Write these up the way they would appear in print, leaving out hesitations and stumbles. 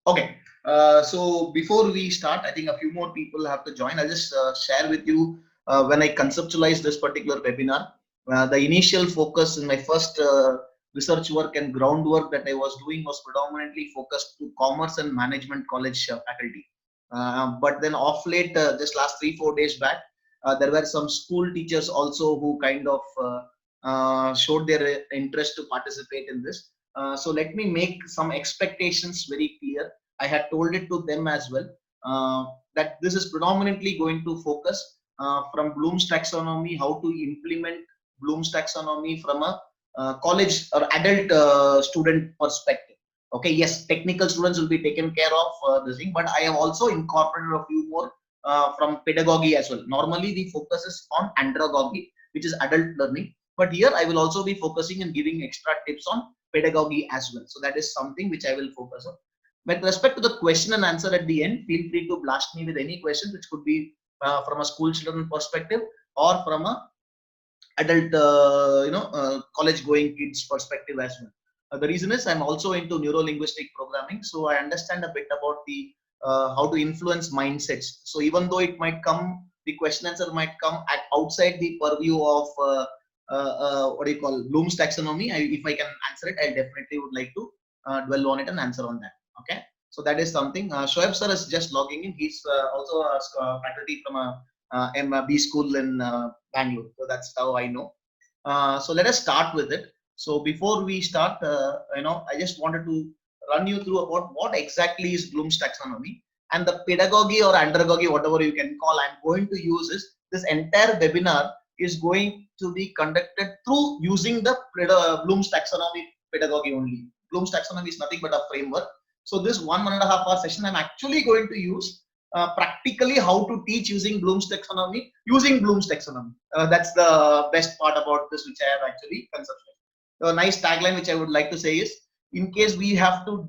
Okay. So before we start, I think a few more people have to join. I'll just share with you when I conceptualized this particular webinar. The initial focus in my first research work and groundwork that I was doing was predominantly focused to commerce and management college faculty. But then off late, just last 3 4 days back, there were some school teachers also who kind of showed their interest to participate in this. So let me make some expectations very clear. I had told it to them as well, that this is predominantly going to focus from Bloom's taxonomy, how to implement Bloom's taxonomy from a college or adult student perspective. Okay, yes, technical students will be taken care of this thing, but I have also incorporated a few more from pedagogy as well. Normally, the focus is on andragogy, which is adult learning, but here I will also be focusing and giving extra tips on pedagogy as well. So that is something which I will focus on. With respect to the question and answer at the end, feel free to blast me with any questions, which could be from a school children perspective or from a adult, college going kids perspective as well. The reason is I'm also into neuro linguistic programming, so I understand a bit about the how to influence mindsets. So even though it might come, the question answer might come at outside the purview of what do you call Bloom's taxonomy. If I can answer it, I definitely would like to dwell on it and answer on that. Okay, so that is something. Shoaib sir is just logging in. He's also a faculty from a B school in Bangalore. So that's how I know. So let us start with it. So before we start, I just wanted to run you through about what exactly is Bloom's taxonomy and the pedagogy or andragogy, whatever you can call. I'm going to use this entire webinar is going to be conducted through using the Bloom's taxonomy pedagogy only. Bloom's taxonomy is nothing but a framework. So this 1.5 hour session, I'm actually going to use practically how to teach using Bloom's taxonomy, using Bloom's taxonomy. That's the best part about this, which I have actually conceptualized. A nice tagline which I would like to say is, in case we have to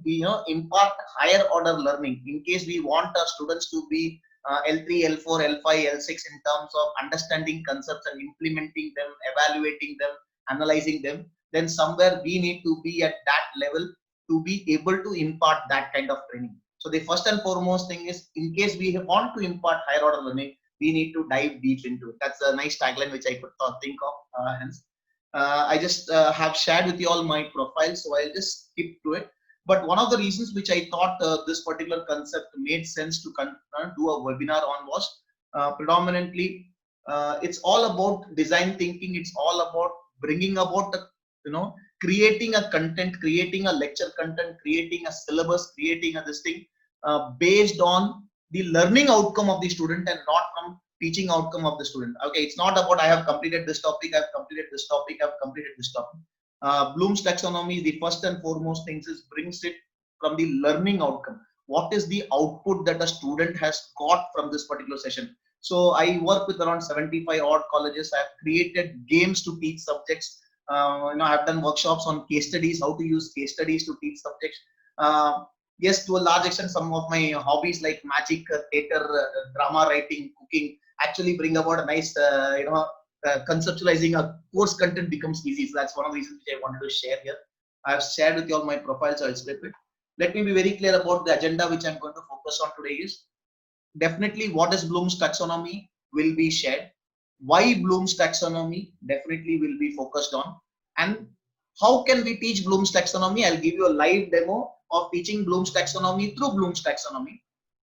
impart higher order learning, in case we want our students to be L3, L4, L5, L6 in terms of understanding concepts and implementing them, evaluating them, analyzing them, then somewhere we need to be at that level to be able to impart that kind of training. So the first and foremost thing is, in case we want to impart higher order learning, we need to dive deep into it. That's a nice tagline which I could think of. Hence, I just have shared with you all my profile, so I'll just skip to it. But one of the reasons which I thought this particular concept made sense to do a webinar on was predominantly it's all about design thinking. It's all about bringing about the creating a content, creating a lecture content, creating a syllabus, creating a this thing based on the learning outcome of the student and not from teaching outcome of the student. Okay, it's not about I have completed this topic, I've completed this topic, I've completed this topic. Bloom's taxonomy, the first and foremost things is brings it from the learning outcome. What is the output that a student has got from this particular session? So I work with around 75 odd colleges. I've created games to teach subjects. I've done workshops on case studies, how to use case studies to teach subjects. Yes, to a large extent, some of my hobbies like magic, theater, drama writing, cooking actually bring about a nice, conceptualizing a course content becomes easy. So that's one of the reasons which I wanted to share here. I've shared with you all my profiles, so I'll skip it. Let me be very clear about the agenda which I'm going to focus on today is definitely what is Bloom's taxonomy will be shared. Why Bloom's taxonomy definitely will be focused on, and how can we teach Bloom's taxonomy? I'll give you a live demo of teaching Bloom's taxonomy through Bloom's taxonomy.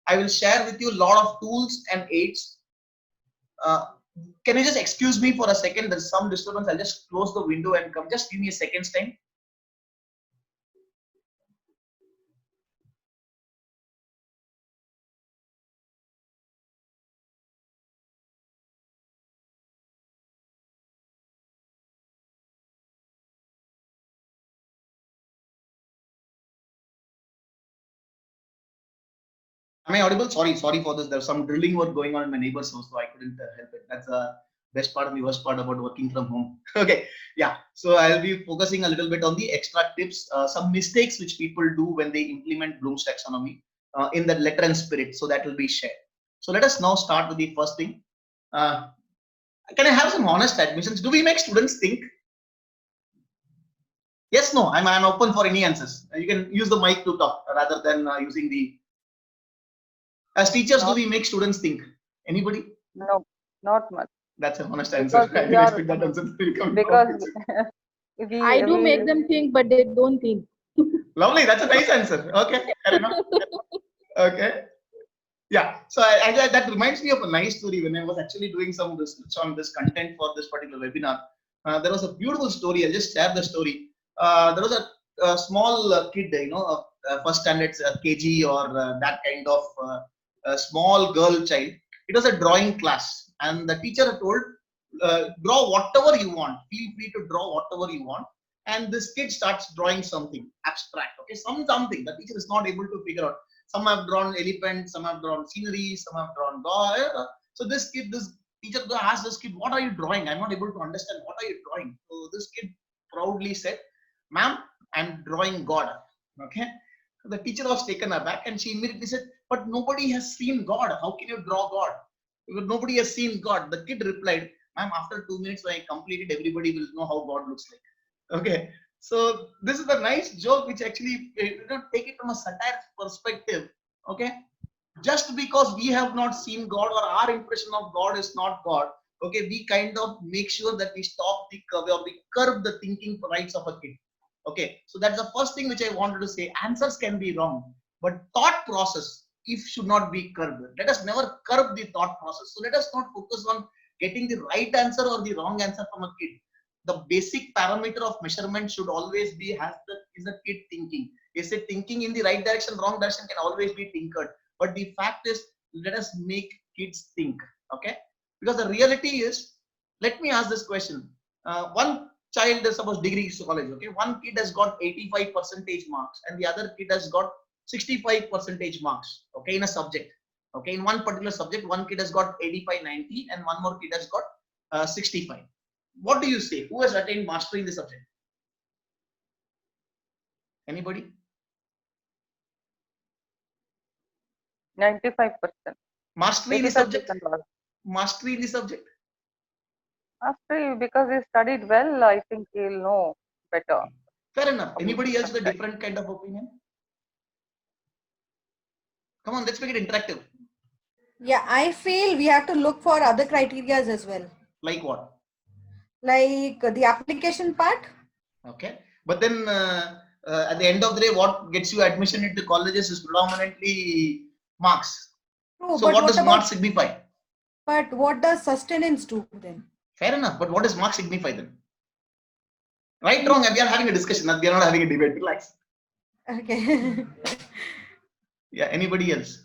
I will share with you a lot of tools and aids. Uh, can you just excuse me for a second? There's some disturbance. I'll just close the window and come. Just give me a second's time. Am I audible? Sorry for this. There's some drilling work going on in my neighbor's house, so I couldn't help it. That's the best part and the worst part about working from home. Okay, yeah. So I'll be focusing a little bit on the extra tips, some mistakes which people do when they implement Bloom's taxonomy in the letter and spirit. So that will be shared. So let us now start with the first thing. Can I have some honest admissions? Do we make students think? Yes, no, I'm open for any answers. You can use the mic to talk rather than using the. As teachers, do Not we make students think? Anybody? no, not much. That's an honest answer. Because I we didn't are expect that answer to be coming from because you. I do make we them think, but they don't think. Lovely. That's a nice answer. Okay, fair enough. Okay. Yeah. So that reminds me of a nice story. When I was actually doing some research on this content for this particular webinar, there was a beautiful story. I'll just share the story. There was a small kid, first standard KG or that kind of a small girl child. It was a drawing class, and the teacher had told, draw whatever you want. Feel free to draw whatever you want. And this kid starts drawing something abstract. Okay, something the teacher is not able to figure out. Some have drawn elephants, some have drawn scenery, some have drawn God. So this teacher asked this kid, "What are you drawing? I'm not able to understand. What are you drawing?" So this kid proudly said, "Ma'am, I'm drawing God." Okay. So the teacher was taken aback, and she immediately said, "But nobody has seen God. How can you draw God? Nobody has seen God." The kid replied, "Ma'am, after 2 minutes when I complete it, everybody will know how God looks like." Okay. So this is a nice joke which actually take it from a satire perspective. Okay, just because we have not seen God or our impression of God is not God. Okay, we kind of make sure that we stop the curve or we curb the thinking rights of a kid. Okay, so that's the first thing which I wanted to say. Answers can be wrong, but thought process if should not be curbed. Let us never curb the thought process. So let us not focus on getting the right answer or the wrong answer from a kid. The basic parameter of measurement should always be is the kid thinking. Is it thinking in the right direction, wrong direction can always be tinkered. But the fact is, let us make kids think. Okay, because the reality is, let me ask this question. One child is suppose degree college. Okay, one kid has got 85 percentage marks and the other kid has got 65 percentage marks. Okay, in a subject. Okay, in one particular subject, one kid has got 85, 90 and one more kid has got 65. What do you say? Who has attained mastery in the subject? Anybody? 95%. Mastery in the subject? 85% lost. Mastery in the subject? Mastery, because he studied well, I think he'll know better. Fair enough. about Anybody the else with a subject. different kind of opinion? Come on, let's make it interactive. Yeah, I feel we have to look for other criterias as well. Like what? Like the application part. Okay. But then at the end of the day, what gets you admission into colleges is predominantly marks. True, So but what does about, marks signify? but what does sustenance do then? Fair enough. But what does marks signify then? Right, wrong? We are having a discussion. We are not having a debate. Relax. Okay. Yeah, anybody else?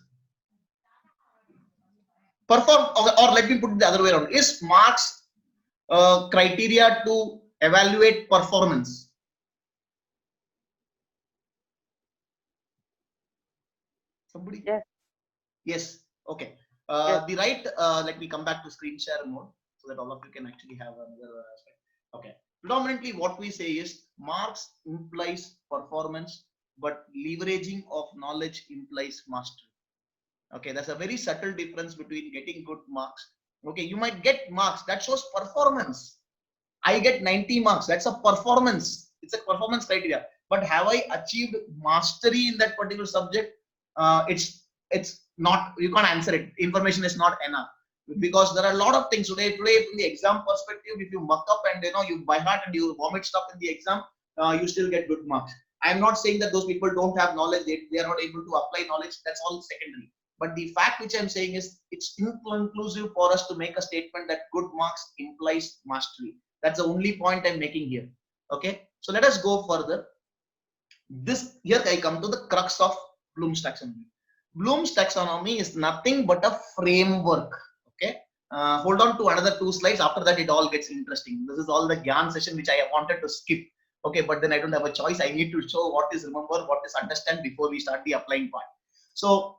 Perform, or let me put it the other way around. Is marks criteria to evaluate performance? Somebody? Yes. Yes. Okay. Yes. The right, let me come back to screen share mode so that all of you can actually have another aspect. Okay. Predominantly what we say is marks implies performance, but leveraging of knowledge implies mastery. Okay, that's a very subtle difference between getting good marks. Okay, you might get marks that shows performance. I get 90 marks. That's a performance. It's a performance criteria. But have I achieved mastery in that particular subject? It's not. You can't answer it. Information is not enough because there are a lot of things today. Today, from the exam perspective, if you muck up and you by heart and you vomit stuff in the exam, you still get good marks. I'm not saying that those people don't have knowledge. They are not able to apply knowledge. That's all secondary. But the fact which I'm saying is it's inclusive for us to make a statement that good marks implies mastery. That's the only point I'm making here. Okay, so let us go further. Here I come to the crux of Bloom's taxonomy. Bloom's taxonomy is nothing but a framework. Okay, hold on to another 2 slides. After that, it all gets interesting. This is all the Gyan session which I wanted to skip. Okay, but then I don't have a choice. I need to show what is remember, what is understand before we start the applying part. So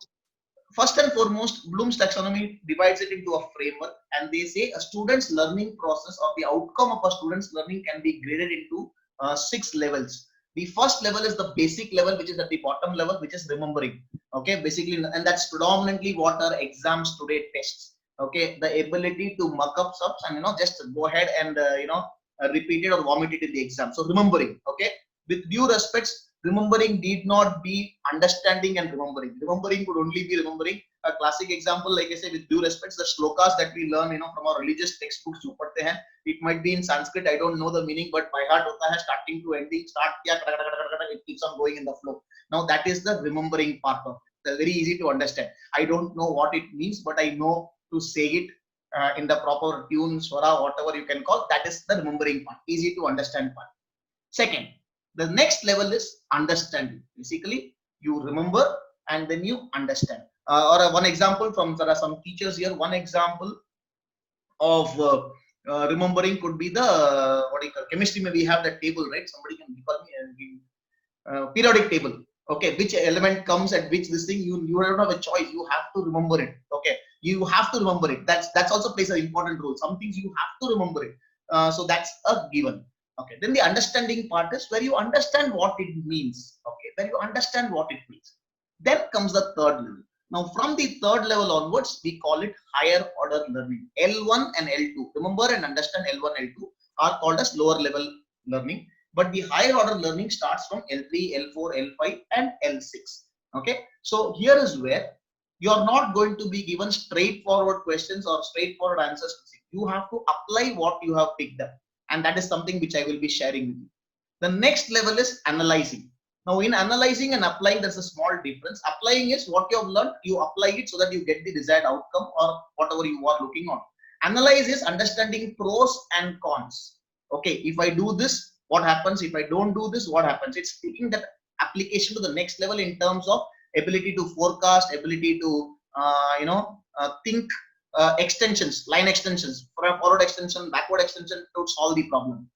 first and foremost, Bloom's taxonomy divides it into a framework, and they say a student's learning process or the outcome of a student's learning can be graded into 6 levels. The first level is the basic level, which is at the bottom level, which is remembering. Okay, basically, and that's predominantly what our exams today tests. Okay, the ability to muck up subs and just go ahead and repeat it or vomit it in the exam. So remembering. Okay, with due respects, remembering need not be understanding and remembering. Remembering could only be remembering. A classic example, like I say, with due respects, the shlokas that we learn, from our religious textbooks, jo padhte hain, it might be in Sanskrit. I don't know the meaning, but by heart hota hai, starting to ending, start kiya, it keeps on going in the flow. Now that is the remembering part of it. Very easy to understand. I don't know what it means, but I know to say it in the proper tune, swara, whatever you can call. That is the remembering part, easy to understand part. Second, the next level is understanding. Basically, you remember and then you understand. One example from, there are some teachers here. One example of remembering could be the what do you call, chemistry. Maybe we have that table, right? Somebody can recall me. Periodic table. Okay, which element comes at which this thing, you don't have a choice. You have to remember it. Okay, you have to remember it. That's also plays an important role. Some things you have to remember it. So that's a given. Okay, then the understanding part is where you understand what it means. Okay, where you understand what it means. Then comes the third level. Now from the third level onwards, we call it higher order learning. L1 and L2. Remember and understand L1, L2 are called as lower level learning. But the higher order learning starts from L3, L4, L5 and L6. Okay, so here is where you are not going to be given straightforward questions or straightforward answers. You have to apply what you have picked up, and that is something which I will be sharing with you. The next level is analyzing. Now in analyzing and applying, there's a small difference. Applying is what you have learned, you apply it so that you get the desired outcome or whatever you are looking on. Analyze is understanding pros and cons. Okay, if I do this, what happens? If I don't do this, what happens? It's taking that application to the next level in terms of ability to forecast, ability to think extensions, line extensions, forward extension, backward extension to solve the problem.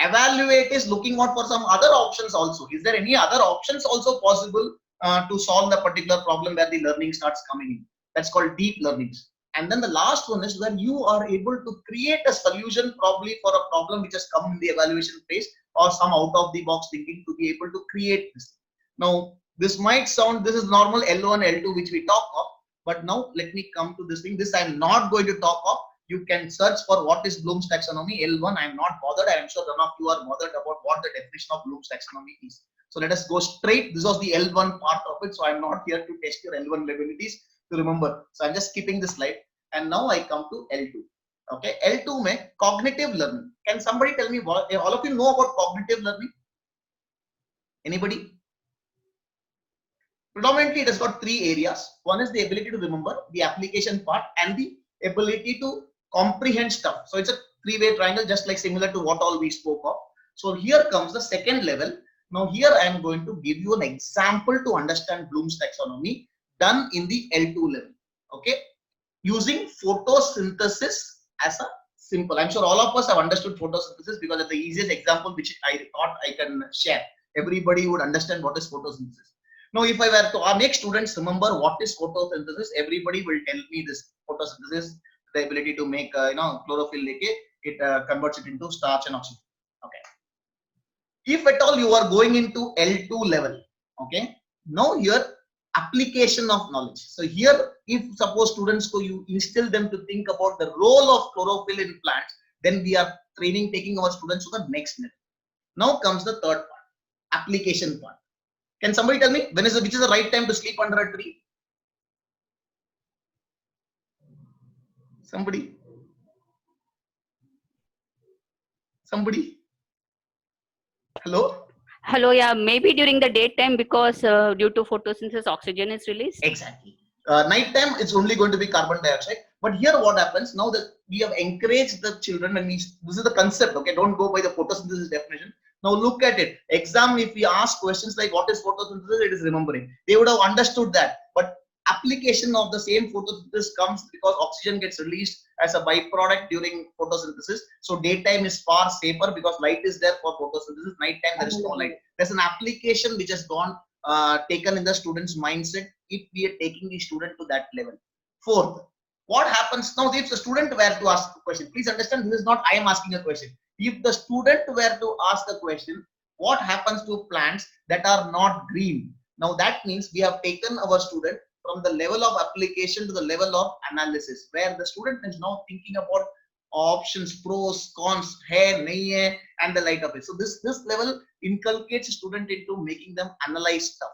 Evaluate is looking out for some other options also. Is there any other options also possible to solve the particular problem where the learning starts coming in? That's called deep learnings. And then the last one is where you are able to create a solution probably for a problem which has come in the evaluation phase, or some out of the box thinking to be able to create this. Now, this might sound, this is normal L1, L2 which we talk of, but now let me come to this thing. This I'm not going to talk of. You can search for what is Bloom's taxonomy, L1. I'm not bothered. I am sure none of you are bothered about what the definition of Bloom's taxonomy is. So let us go straight. This was the L1 part of it. So I'm not here to test your L1 abilities to remember. So I'm just skipping this slide. And now I come to L2. Okay, L2 mein cognitive learning. Can somebody tell me what all of you know about cognitive learning? Anybody? Predominantly, it has got three areas. One is the ability to remember, the application part, and the ability to comprehend stuff. So it's a three-way triangle, just like similar to what all we spoke of. So here comes the second level. Now here I am going to give you an example to understand Bloom's taxonomy done in the L2 level. Okay, using photosynthesis as a simple. I'm sure all of us have understood photosynthesis because it's the easiest example which I thought I can share. Everybody would understand what is photosynthesis. Now, if I were to make students remember what is photosynthesis, everybody will tell me this. Photosynthesis, the ability to make chlorophyll, it converts it into starch and oxygen. Okay. If at all you are going into L2 level, okay, now here application of knowledge. So here, if suppose students you instill them to think about the role of chlorophyll in plants, then we are taking our students to the next level. Now comes the third part, application part. Can somebody tell me which is the right time to sleep under a tree? Somebody? Hello? Hello, yeah, maybe during the daytime because due to photosynthesis, oxygen is released. Exactly. Nighttime, it's only going to be carbon dioxide. But here what happens, now that we have encouraged the children, and this is the concept, okay, don't go by the photosynthesis definition. Now look at it. Exam, if we ask questions like what is photosynthesis, it is remembering. They would have understood that. But application of the same photosynthesis comes because oxygen gets released as a byproduct during photosynthesis. So daytime is far safer because light is there for photosynthesis. Nighttime there is no light. There's an application which has gone taken in the student's mindset if we are taking the student to that level. Fourth, what happens now if the student were to ask a question? Please understand, this is not I am asking a question. If the student were to ask a question, what happens to plants that are not green? Now that means we have taken our student from the level of application to the level of analysis, where the student is now thinking about options, pros, cons, hai, nahi hai, and the like of it. So this level inculcates student into making them analyze stuff.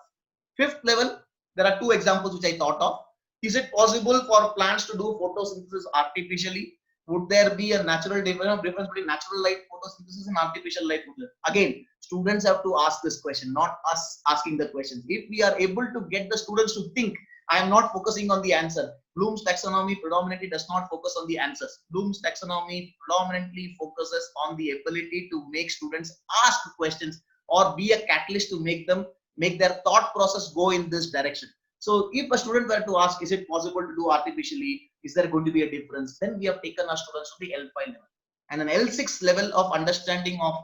Fifth level, there are two examples which I thought of. Is it possible for plants to do photosynthesis artificially? Would there be a natural difference between natural light photosynthesis and artificial light photosynthesis? Again, students have to ask this question, not us asking the questions. If we are able to get the students to think, I am not focusing on the answer. Bloom's taxonomy predominantly does not focus on the answers. Bloom's taxonomy predominantly focuses on the ability to make students ask questions or be a catalyst to make their thought process go in this direction. So if a student were to ask, is it possible to do artificially? Is there going to be a difference? Then we have taken our students to the L5 level. And an L6 level of understanding of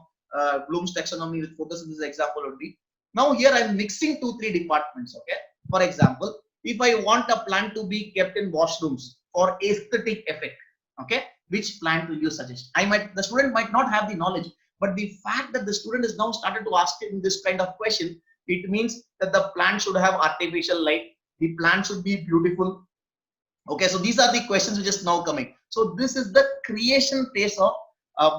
Bloom's taxonomy with photosynthesis example would be, now here I'm mixing 2-3 departments, okay? For example, if I want a plant to be kept in washrooms for aesthetic effect, okay, which plant will you suggest? The student might not have the knowledge, but the fact that the student is now started to ask him this kind of question, it means that the plant should have artificial light, the plant should be beautiful. Okay, so these are the questions which is now coming. So this is the creation phase of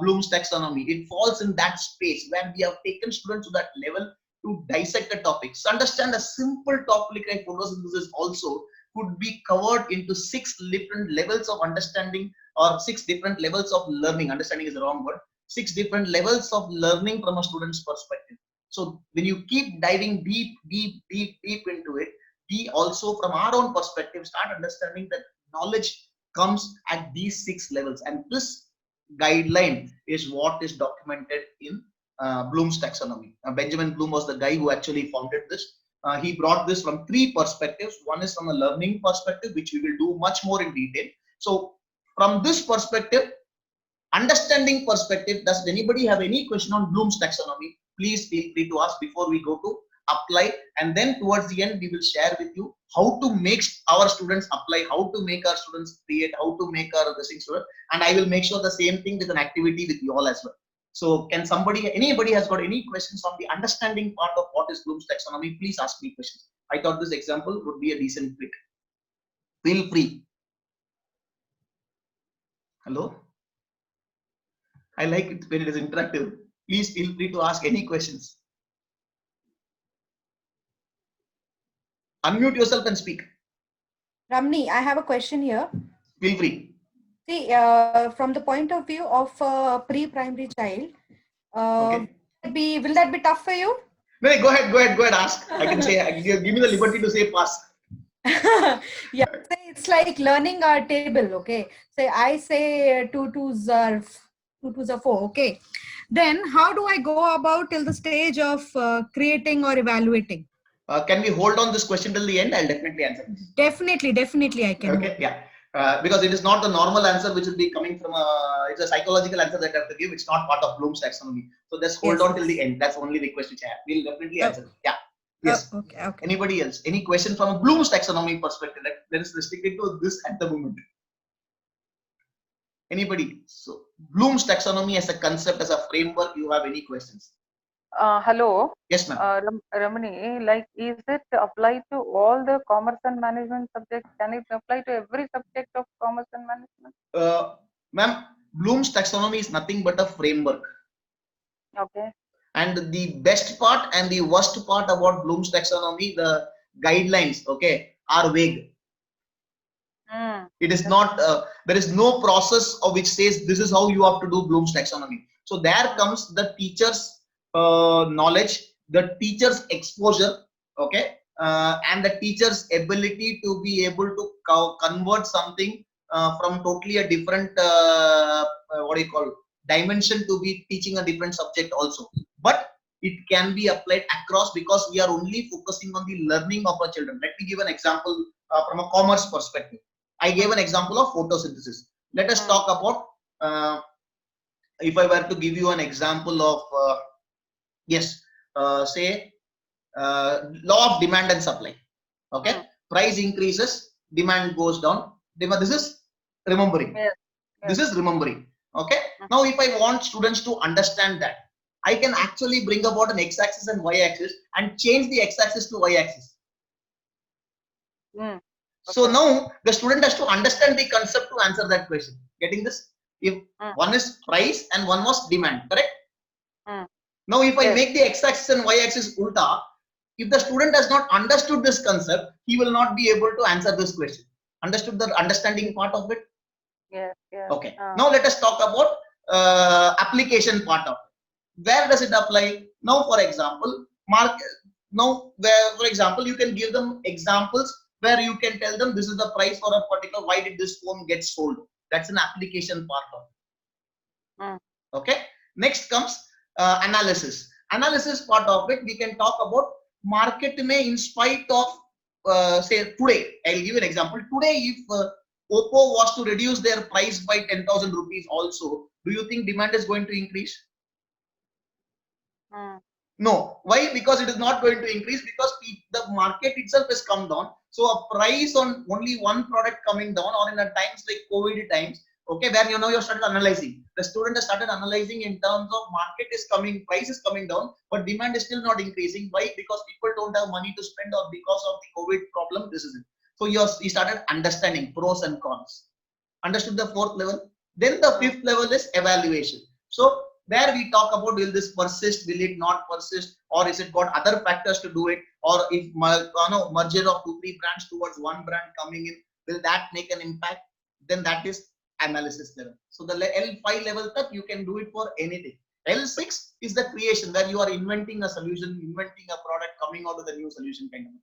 Bloom's taxonomy. It falls in that space where we have taken students to that level to dissect a topic. So understand a simple topic like photosynthesis also could be covered into 6 different levels of understanding or 6 different levels of learning. Understanding is the wrong word. 6 different levels of learning from a student's perspective. So when you keep diving deep into it, we also from our own perspective start understanding that knowledge comes at these 6 levels, and this guideline is what is documented in Bloom's taxonomy. Benjamin Bloom was the guy who actually founded this. He brought this from 3 perspectives. One is from a learning perspective, which we will do much more in detail. So from this perspective, understanding perspective, does anybody have any question on Bloom's taxonomy? Please feel free to ask before we go to apply, and then towards the end we will share with you how to make our students apply, how to make our students create, how to make our things work, and I will make sure the same thing with an activity with you all as well. So can anybody has got any questions on the understanding part of what is Bloom's taxonomy? Please ask me questions. I thought this example would be a decent fit. Feel free. Hello? I like it when it is interactive. Please feel free to ask any questions. Unmute yourself and speak. Ramni, I have a question here. Feel free. See, from the point of view of a pre-primary child, Okay. will that be tough for you? No, go ahead, ask. I can say, give me the liberty to say pass. Yeah, say it's like learning a table, okay? Say I say 2 2s are 4, okay? Then how do I go about till the stage of creating or evaluating? Can we hold on this question till the end? I'll definitely answer this. Definitely I can. Okay, yeah. Because it is not the normal answer which will be coming from it's a psychological answer that I have to give. It's not part of Bloom's taxonomy. So just hold on till the end. That's the only request which I have. We'll definitely answer it. Yeah. Yes. Okay. Anybody else? Any question from a Bloom's taxonomy perspective? That is restricted to this at the moment. Anybody? So Bloom's taxonomy as a concept, as a framework, you have any questions? Hello, Yes, ma'am. Ramani, like, is it applied to all the commerce and management subjects? Can it apply to every subject of commerce and management? Ma'am, Bloom's taxonomy is nothing but a framework. Okay. And the best part and the worst part about Bloom's taxonomy, the guidelines, okay, are vague. It is not, there is no process of which says this is how you have to do Bloom's taxonomy. So there comes the teacher's knowledge, the teacher's exposure, okay, and the teacher's ability to be able to convert something from totally a different, dimension to be teaching a different subject also. But it can be applied across because we are only focusing on the learning of our children. Let me give an example from a commerce perspective. I gave an example of photosynthesis. Let us talk about, if I were to give you an example of, say, law of demand and supply. Okay, price increases, demand goes down. This is remembering. This is remembering. Okay. Now, if I want students to understand that, I can actually bring about an x-axis and y-axis and change the x-axis to y-axis. So now the student has to understand the concept to answer that question. Getting this? If one is price and one was demand, correct? Now, if I Yes. make the x-axis and y-axis ulta, if the student has not understood this concept, he will not be able to answer this question. Understood the understanding part of it? Yes. Yes. Okay. Now let us talk about application part of it. Where does it apply? Now, for example, for example, you can give them examples where you can tell them this is the price for a particular, why did this phone get sold? That's an application part of it. Okay. Next comes analysis. Analysis part of it, we can talk about market may, in spite of say today, I'll give you an example. Today, if Oppo was to reduce their price by 10,000 rupees also, do you think demand is going to increase? No. Why? Because it is not going to increase, because the market itself has come down. So a price on only one product coming down, or in a times like COVID times, okay, where you started analyzing. The student has started analyzing in terms of market is coming, price is coming down, but demand is still not increasing. Why? Because people don't have money to spend, or because of the COVID problem. This is it. So you started understanding pros and cons. Understood the fourth level. Then the fifth level is evaluation. So there we talk about, will this persist, will it not persist, or is it got other factors to do it, or if merger of 2-3 brands towards one brand coming in, will that make an impact? Then that is analysis level. So the L5 level that you can do it for anything. L6 is the creation, where you are inventing a solution, inventing a product, coming out with a new solution kind of.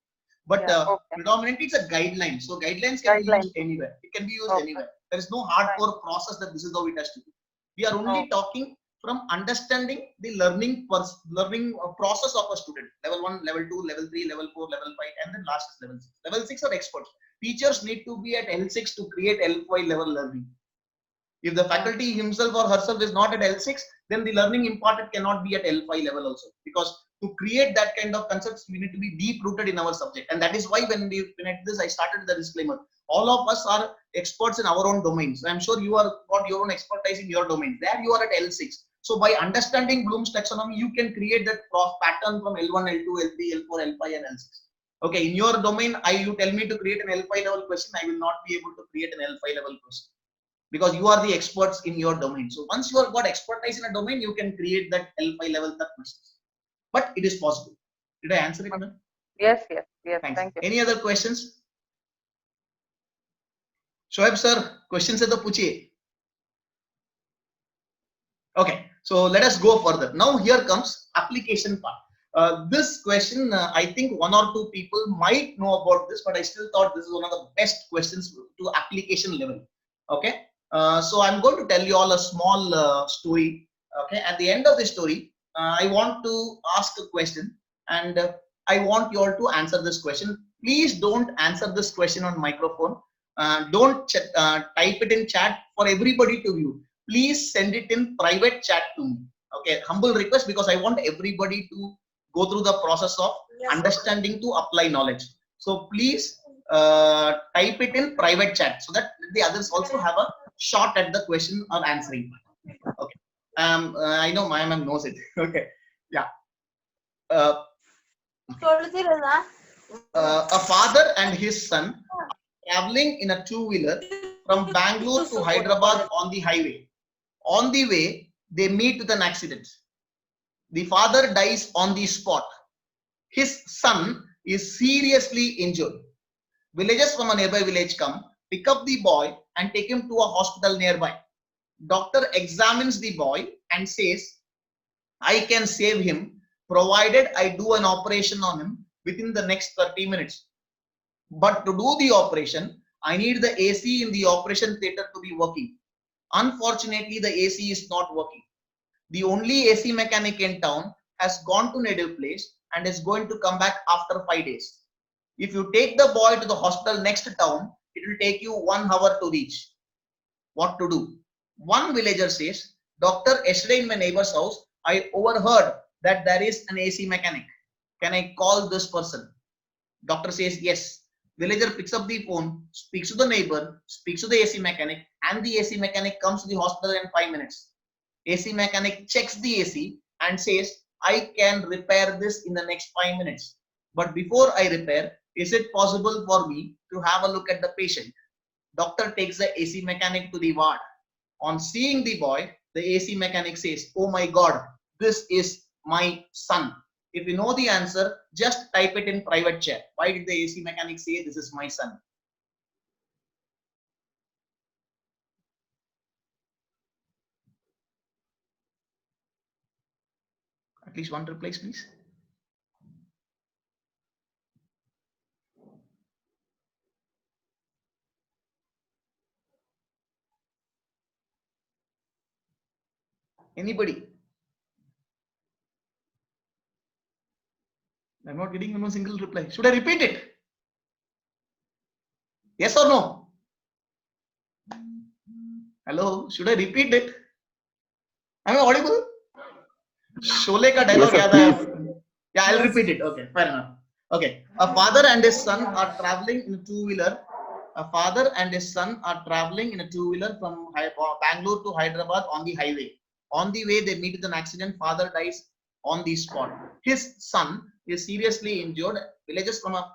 But predominantly it's a guideline. So guidelines can be used anywhere. It can be used anywhere. There is no hardcore process that this is how it has to be. We are only talking from understanding the learning process of a student. Level 1, level 2, level 3, level 4, level 5, and then last is level 6. Level 6 are experts. Teachers need to be at L6 to create L5 level learning. If the faculty himself or herself is not at L6, then the learning imparted cannot be at L5 level also. Because to create that kind of concepts, we need to be deep rooted in our subject. And that is why when at this, I started the disclaimer. All of us are experts in our own domains. I'm sure you are got your own expertise in your domain. There you are at L6. So by understanding Bloom's taxonomy, you can create that pattern from L1, L2, L3, L4, L5, and L6. Okay, in your domain, you tell me to create an L5 level question, I will not be able to create an L5 level question, because you are the experts in your domain. So once you have got expertise in a domain, you can create that L5 level questions. But it is possible. Did I answer it, ma'am? Yes. Thanks. Thank you. Any other questions? Shoaib sir, questions at the puchiye. Okay, so let us go further. Now here comes application part. This question, I think 1 or 2 people might know about this, but I still thought this is one of the best questions to application level. Okay, so I'm going to tell you all a small story. Okay, at the end of the story, I want to ask a question, and I want you all to answer this question. Please don't answer this question on microphone. Don't type it in chat for everybody to view. Please send it in private chat to me. Okay, humble request, because I want everybody to go through the process of understanding to apply knowledge. So please type it in private chat so that the others also have a shot at the question or answering. Okay. I know my ma'am knows it. Okay. Yeah. A father and his son are traveling in a 2-wheeler from Bangalore to Hyderabad on the highway. On the way, they meet with an accident. The father dies on the spot. His son is seriously injured. Villagers from a nearby village come, pick up the boy and take him to a hospital nearby. Doctor examines the boy and says, I can save him provided I do an operation on him within the next 30 minutes. But to do the operation, I need the AC in the operation theater to be working. Unfortunately, the AC is not working. The only AC mechanic in town has gone to native place and is going to come back after 5 days. If you take the boy to the hospital next to town, it will take you 1 hour to reach. What to do? One villager says, Doctor, yesterday in my neighbor's house, I overheard that there is an AC mechanic. Can I call this person? Doctor says, yes. Villager picks up the phone, speaks to the neighbor, speaks to the AC mechanic, and the AC mechanic comes to the hospital in 5 minutes. AC mechanic checks the AC and says, I can repair this in the next 5 minutes. But before I repair, is it possible for me to have a look at the patient? Doctor takes the AC mechanic to the ward. On seeing the boy, the AC mechanic says, oh my God, this is my son? If you know the answer, just type it in private chat. Why did the AC mechanic say this is my son? At least one replies, please. Anybody? I'm not getting one single reply. Should I repeat it? Yes or no? Hello, should I repeat it? Am I audible? Sholay ka dialogue yaad hai. Yeah, I'll repeat it. Okay, fair enough. Okay, a father and his son are traveling in a two-wheeler. A father and his son are traveling in a two-wheeler from Bangalore to Hyderabad on the highway. On the way, they meet with an accident. Father dies on the spot. His son is seriously injured. Villagers from a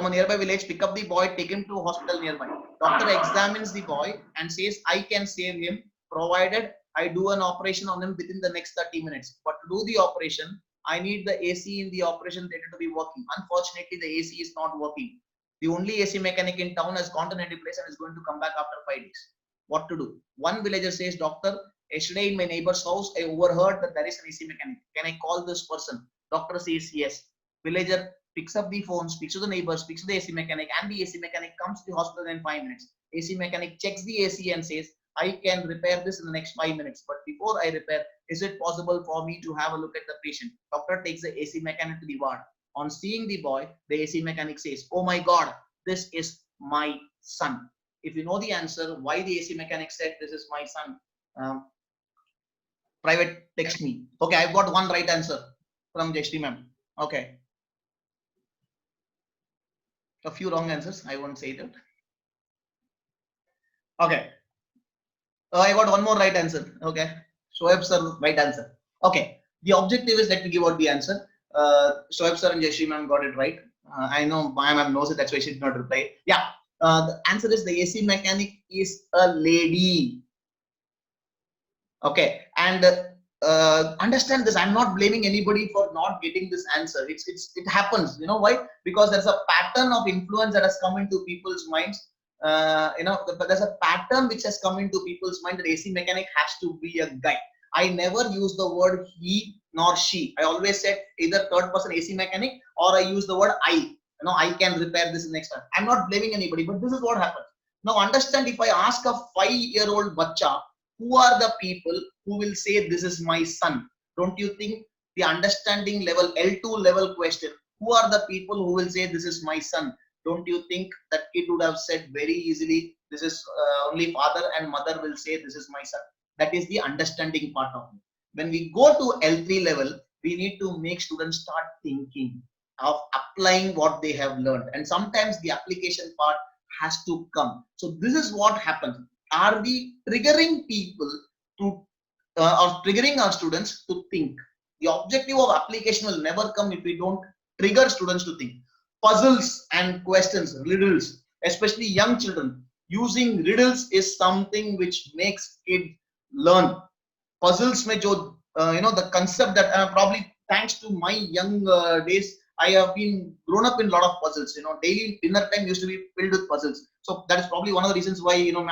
nearby village pick up the boy, take him to a hospital nearby. Doctor examines the boy and says, I can save him provided I do an operation on him within the next 30 minutes. But to do the operation, I need the AC in the operation theatre to be working. Unfortunately, the AC is not working. The only AC mechanic in town has gone to native place and is going to come back after 5 days. What to do? One villager says, Doctor, yesterday in my neighbor's house, I overheard that there is an AC mechanic. Can I call this person? Doctor says yes. Villager picks up the phone, speaks to the neighbor, speaks to the AC mechanic, and the AC mechanic comes to the hospital in 5 minutes. AC mechanic checks the AC and says, I can repair this in the next 5 minutes. But before I repair, is it possible for me to have a look at the patient? Doctor takes the AC mechanic to the ward. On seeing the boy, the AC mechanic says, oh my God, this is my son. If you know the answer, why the AC mechanic said this is my son, private text me. Okay, I've got one right answer from Jeshri ma'am. Okay. A few wrong answers. I won't say that. Okay. I got one more right answer. Okay. Shoaib sir, right answer. Okay. The objective is, let me give out the answer. Shoaib sir and Jeshri ma'am got it right. I know my ma'am knows it, that's why she did not reply. Yeah. The answer is the AC mechanic is a lady. Okay. And understand this, I'm not blaming anybody for not getting this answer. It happens. You know why? Because there's a pattern of influence that has come into people's minds. There's a pattern which has come into people's mind that AC mechanic has to be a guy. I never use the word he nor she. I always said either third person AC mechanic, or I use the word I. I can repair this next time. I'm not blaming anybody, but this is what happens. Now understand, if I ask a 5-year-old bacha, who are the people who will say this is my son? Don't you think the understanding level, L2 level question, who are the people who will say this is my son? Don't you think that kid would have said very easily, this is only father and mother will say this is my son? That is the understanding part of it. When we go to L3 level, we need to make students start thinking of applying what they have learned. And sometimes the application part has to come. So this is what happens. Are we triggering people to or triggering our students to think? The objective of application will never come if we don't trigger students to think. Puzzles and questions, riddles, especially young children, using riddles is something which makes kids learn. Puzzles mein jo, the concept that probably thanks to my young days, I have been grown up in a lot of puzzles. Daily dinner time used to be filled with puzzles. So that is probably one of the reasons why I don't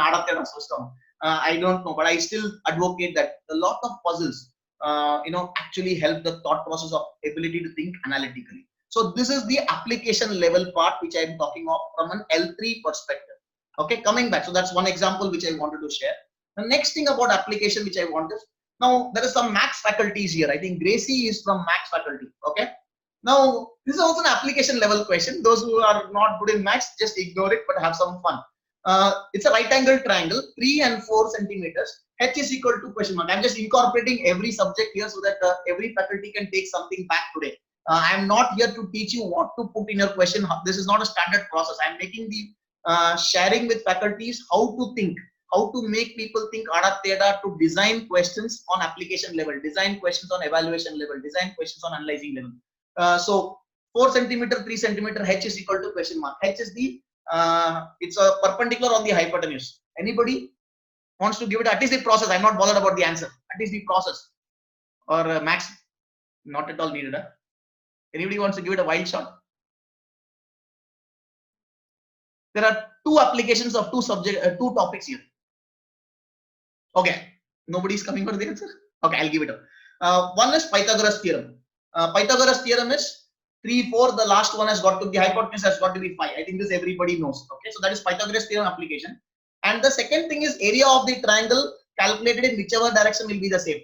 know, but I still advocate that a lot of puzzles actually help the thought process of ability to think analytically. So this is the application level part which I am talking of from an L3 perspective. Okay, coming back. So that's one example which I wanted to share. The next thing about application which I want is, now there is some maths faculties here. I think Gracie is from maths faculty. Okay. Now, this is also an application level question. Those who are not good in maths, just ignore it, but have some fun. It's a right angle triangle, 3 and 4 centimeters. H is equal to question mark. I'm just incorporating every subject here so that every faculty can take something back today. I am not here to teach you what to put in your question. This is not a standard process. I'm making the sharing with faculties how to think, how to make people think to design questions on application level, design questions on evaluation level, design questions on analyzing level. So 4 centimeter, 3 centimeter, H is equal to question mark. H is the, it's a perpendicular on the hypotenuse. Anybody wants to give it at least the process? I'm not bothered about the answer. At least the process. or max? Not at all needed. Huh? Anybody wants to give it a wild shot? There are two applications of two topics here. Okay, nobody's coming for the answer. Okay, I'll give it up. One is Pythagoras theorem. Pythagoras theorem is 3, 4. The last one has got to be hypotenuse has got to be 5. I think this everybody knows. Okay, so that is Pythagoras theorem application. And the second thing is area of the triangle calculated in whichever direction will be the same.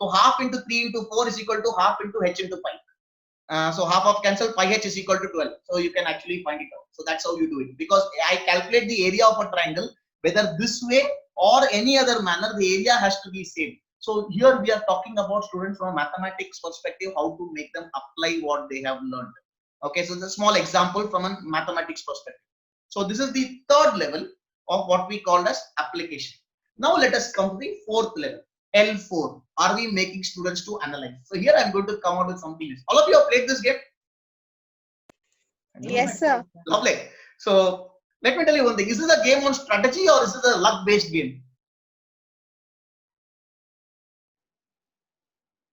So half into 3 into 4 is equal to half into h into pi. So half of cancel, pi h is equal to 12. So you can actually find it out. So that's how you do it. Because I calculate the area of a triangle, whether this way or any other manner, the area has to be same. So here we are talking about students from a mathematics perspective, how to make them apply what they have learned. Okay, so it's a small example from a mathematics perspective. So this is the third level of what we called as application. Now let us come to the fourth level. L4. Are we making students to analyze? So here I'm going to come out with something else. All of you have played this game? Yes, sir. Lovely. So let me tell you one thing. Is this a game on strategy or is this a luck-based game?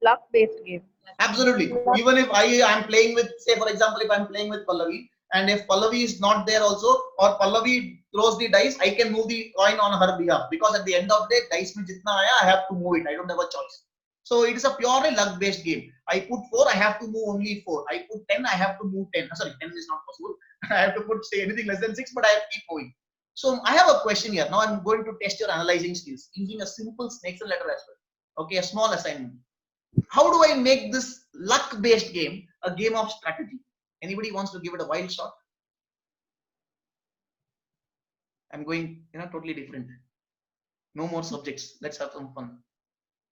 Luck-based game. Absolutely. Even if I am playing with, say for example, if I'm playing with Pallavi, and if Pallavi is not there also, or Pallavi throws the dice, I can move the coin on her behalf, because at the end of the day, dice mein jitna aaya, I have to move it. I don't have a choice. So it is a purely luck-based game. I put 4, I have to move only 4. I put 10, I have to move 10. Sorry, 10 is not possible. I have to put, say, anything less than 6, but I have to keep moving. So I have a question here. Now I'm going to test your analyzing skills using a simple snakes and ladder as well. Okay, a small assignment. How do I make this luck-based game a game of strategy? Anybody wants to give it a wild shot? I'm going, totally different. No more subjects. Let's have some fun.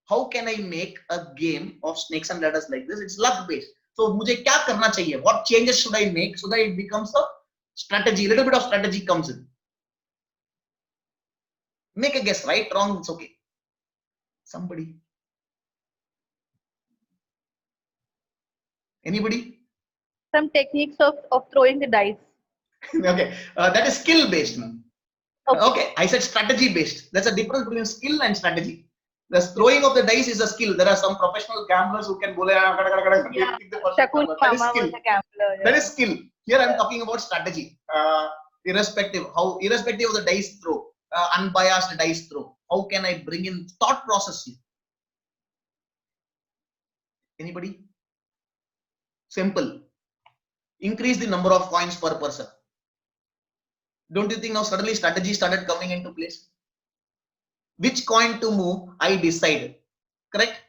How can I make a game of snakes and ladders like this? It's luck-based. So, mujhe kya karna chahiye? What changes should I make so that it becomes a strategy? A little bit of strategy comes in. Make a guess, right? Wrong, it's okay. Somebody. Anybody? Some techniques of throwing the dice. Okay, that is skill based. Okay, I said strategy based. There's a difference between skill and strategy. The throwing of the dice is a skill. There are some professional gamblers who can Yeah. Shakuni Mama was a gambler. That is skill. Here I'm talking about strategy. Irrespective of the dice throw, unbiased dice throw. How can I bring in thought process here? Anybody? Simple. Increase the number of coins per person. Don't you think now suddenly strategy started coming into place? Which coin to move, I decide. Correct?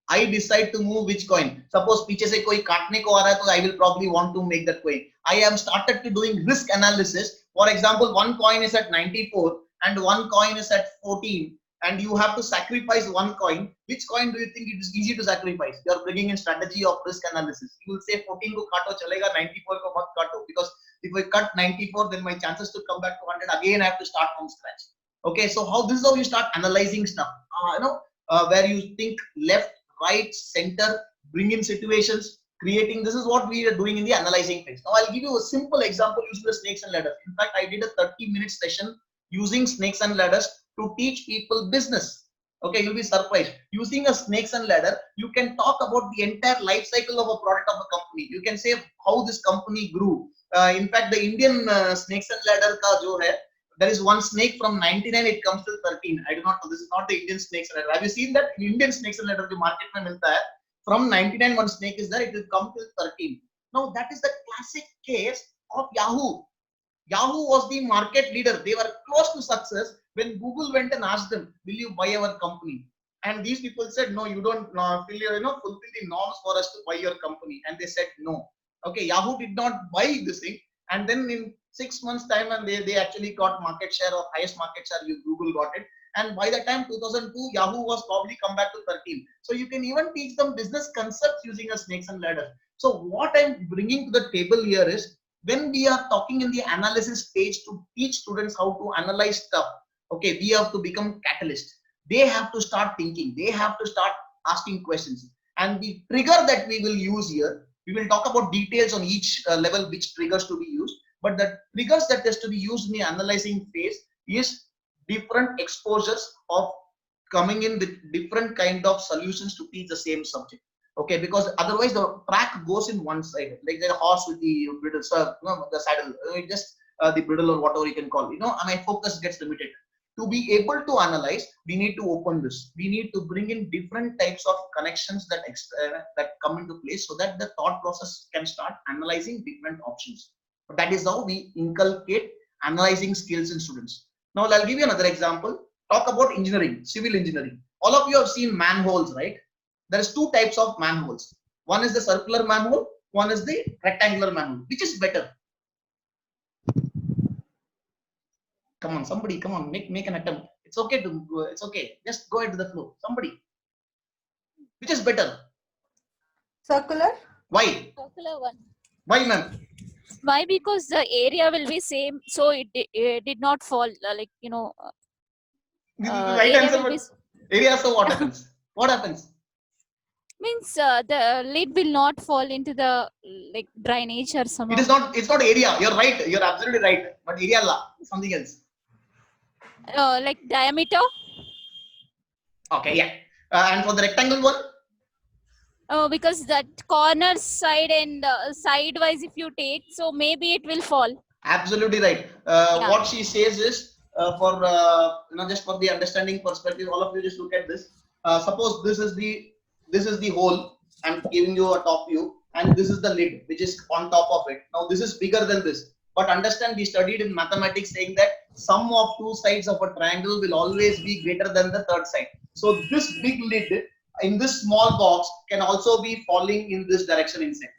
I decide to move which coin. Suppose पीछे से कोई काटने को आ रहा है, तो I will probably want to make that coin. I am started to doing risk analysis. For example, one coin is at 94 and one coin is at 14. And you have to sacrifice one coin. Which coin do you think it is easy to sacrifice? You are bringing in strategy of risk analysis. You will say 14 ko kato chalega, 94 ko mat kato, because if I cut 94, then my chances to come back to 100 again I have to start from scratch. Okay, so this is how you start analyzing stuff. Where you think left, right, center, bring in situations, creating. This is what we are doing in the analyzing phase. Now I'll give you a simple example using the snakes and ladders. In fact, I did a 30-minute session using snakes and ladders to teach people business. Okay, you'll be surprised. Using a snakes and ladder, you can talk about the entire life cycle of a product of a company. You can say how this company grew. In fact, the Indian snakes and ladder ka jo hai, there is one snake from 99, it comes to 13. I do not know. This is not the Indian snakes and ladder. Have you seen that? In Indian snakes and ladder, the market mein milta hai. From 99, one snake is there, it will come to 13. Now, that is the classic case of Yahoo. Yahoo was the market leader. They were close to success when Google went and asked them, will you buy our company? And these people said, no, you don't fulfill the norms for us to buy your company. And they said no. Okay, Yahoo did not buy this thing. And then in 6 months time, and they actually got market share of highest market share, Google got it. And by the time 2002, Yahoo was probably come back to 13. So you can even teach them business concepts using a snakes and ladders. So what I'm bringing to the table here is, when we are talking in the analysis stage to teach students how to analyze stuff, okay, we have to become catalysts. They have to start thinking. They have to start asking questions. And the trigger that we will use here, we will talk about details on each level, which triggers to be used. But the triggers that is to be used in the analyzing phase is different exposures of coming in with different kind of solutions to teach the same subject. Okay, because otherwise the track goes in one side, like the horse with the bridle, the saddle, just the bridle or whatever you can call. My focus gets limited. To be able to analyze, we need to open this. We need to bring in different types of connections that come into place, so that the thought process can start analyzing different options. That is how we inculcate analyzing skills in students. Now I'll give you another example. Talk about engineering, civil engineering. All of you have seen manholes, right? There is two types of manholes. One is the circular manhole, one is the rectangular manhole. Which is better? Come on, somebody, come on, make an attempt. It's okay to go, it's okay. Just go into the flow. Somebody. Which is better? Circular. Why? Circular one. Why, ma'am? Why? Because the area will be same, so it did not fall. Like Right area answer. will be Area. So what happens? What happens? means the lid will not fall into the like drainage or something. It is not. It's not area. You're right. You're absolutely right. But area la something else. Like diameter. Okay. Yeah. And for the rectangle one. Because that corner side and sidewise, if you take, so maybe it will fall. Absolutely right. Yeah. What she says is, for just for the understanding perspective, all of you just look at this. Suppose this is the hole. I'm giving you a top view, and this is the lid, which is on top of it. Now this is bigger than this. But understand, we studied in mathematics saying that sum of two sides of a triangle will always be greater than the third side. So this big lid in this small box can also be falling in this direction inside.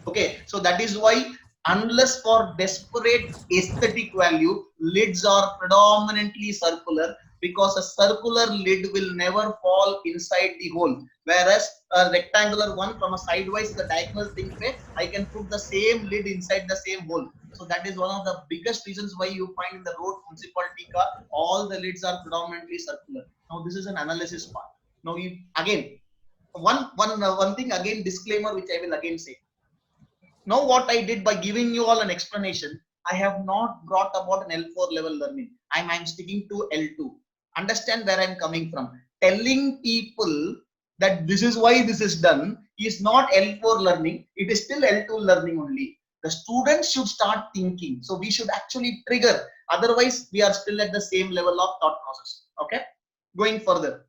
Okay, so that is why, unless for desperate aesthetic value, lids are predominantly circular, because a circular lid will never fall inside the hole, whereas a rectangular one, from a sidewise, the diagonal thing where I can put the same lid inside the same hole. So that is one of the biggest reasons why you find in the road municipality car, all the lids are predominantly circular. Now this is an analysis part. Now you again, one thing again, disclaimer which I will again say. Now what I did by giving you all an explanation, I have not brought about an L4 level learning. I'm sticking to L2. Understand where I'm coming from. Telling people that this is why this is done is not L4 learning. It is still L2 learning only. The students should start thinking. So we should actually trigger. Otherwise, we are still at the same level of thought process. Okay. Going further.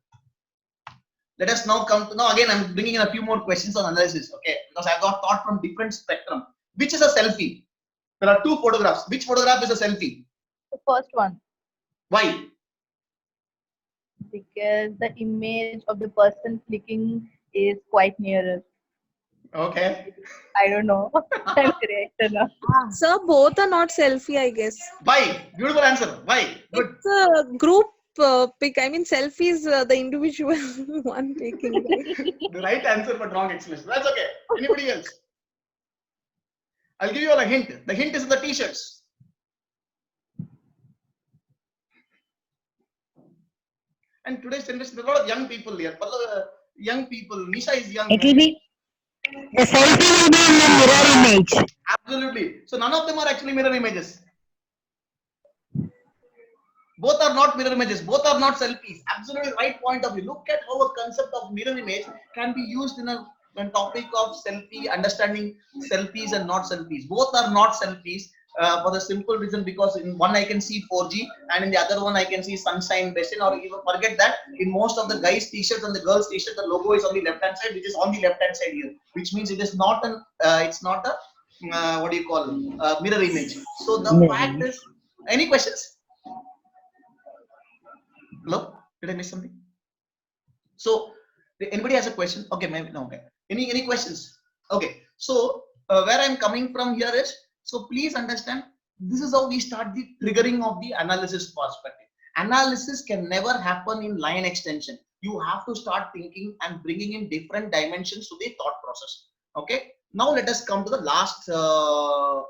Let us now come to, now again I'm bringing in a few more questions on analysis, okay, because I've got thought from different spectrum. Which is a selfie? There are two photographs. Which photograph is a selfie? The first one, Why? because the image of the person clicking is quite nearer. Okay. I don't know. I'm reaction now. Sir, both are not selfie, I guess. Why? Beautiful answer. Why? Good. It's a group pic. I mean, selfie is the individual one taking. Right? The right answer but wrong explanation. That's okay. Anybody else? I'll give you all a hint. The hint is in the t-shirts. And today's generation, there are a lot of young people here. Young people. Nisha is young. It will be, the selfie will be in the mirror image. Absolutely. So none of them are actually mirror images. Both are not mirror images. Both are not selfies. Absolutely right point of view. Look at how a concept of mirror image can be used in a topic of selfie, understanding selfies and not selfies. Both are not selfies for the simple reason, because in one I can see 4G and in the other one I can see sunshine basin, or even forget that, in most of the guys t-shirts and the girls t-shirt, the logo is on the left hand side, which is on the left hand side here, which means it is not an it's not a what do you call mirror image. So the fact is, any questions? Hello, did I miss something? So anybody has a question? Okay, maybe no. Okay, any questions? Okay, so where I'm coming from here is, so please understand, this is how we start the triggering of the analysis perspective. Analysis can never happen in line extension. You have to start thinking and bringing in different dimensions to the thought process. Okay, now let us come to the last L5,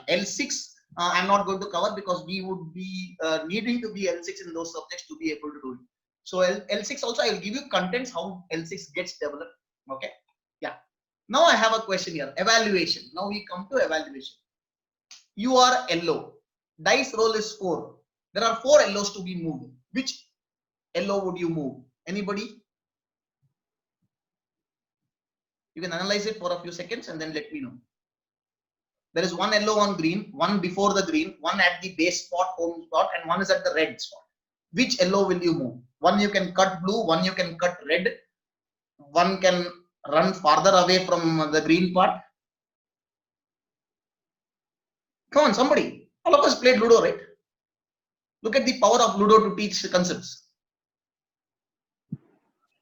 L6. I'm not going to cover because we would be needing to be L6 in those subjects to be able to do it. So L6 also, I will give you contents how L6 gets developed. Okay, yeah. Now I have a question here. Evaluation. Now we come to evaluation. You are LO. Dice roll is 4. There are 4 LOs to be moved. Which yellow would you move? Anybody? You can analyze it for a few seconds and then let me know. There is one yellow on green, one before the green, one at the base spot, home spot, and one is at the red spot. Which yellow will you move? One you can cut blue, one you can cut red, one can run farther away from the green part. Come on, somebody. All of us played Ludo, right? Look at the power of Ludo to teach concepts.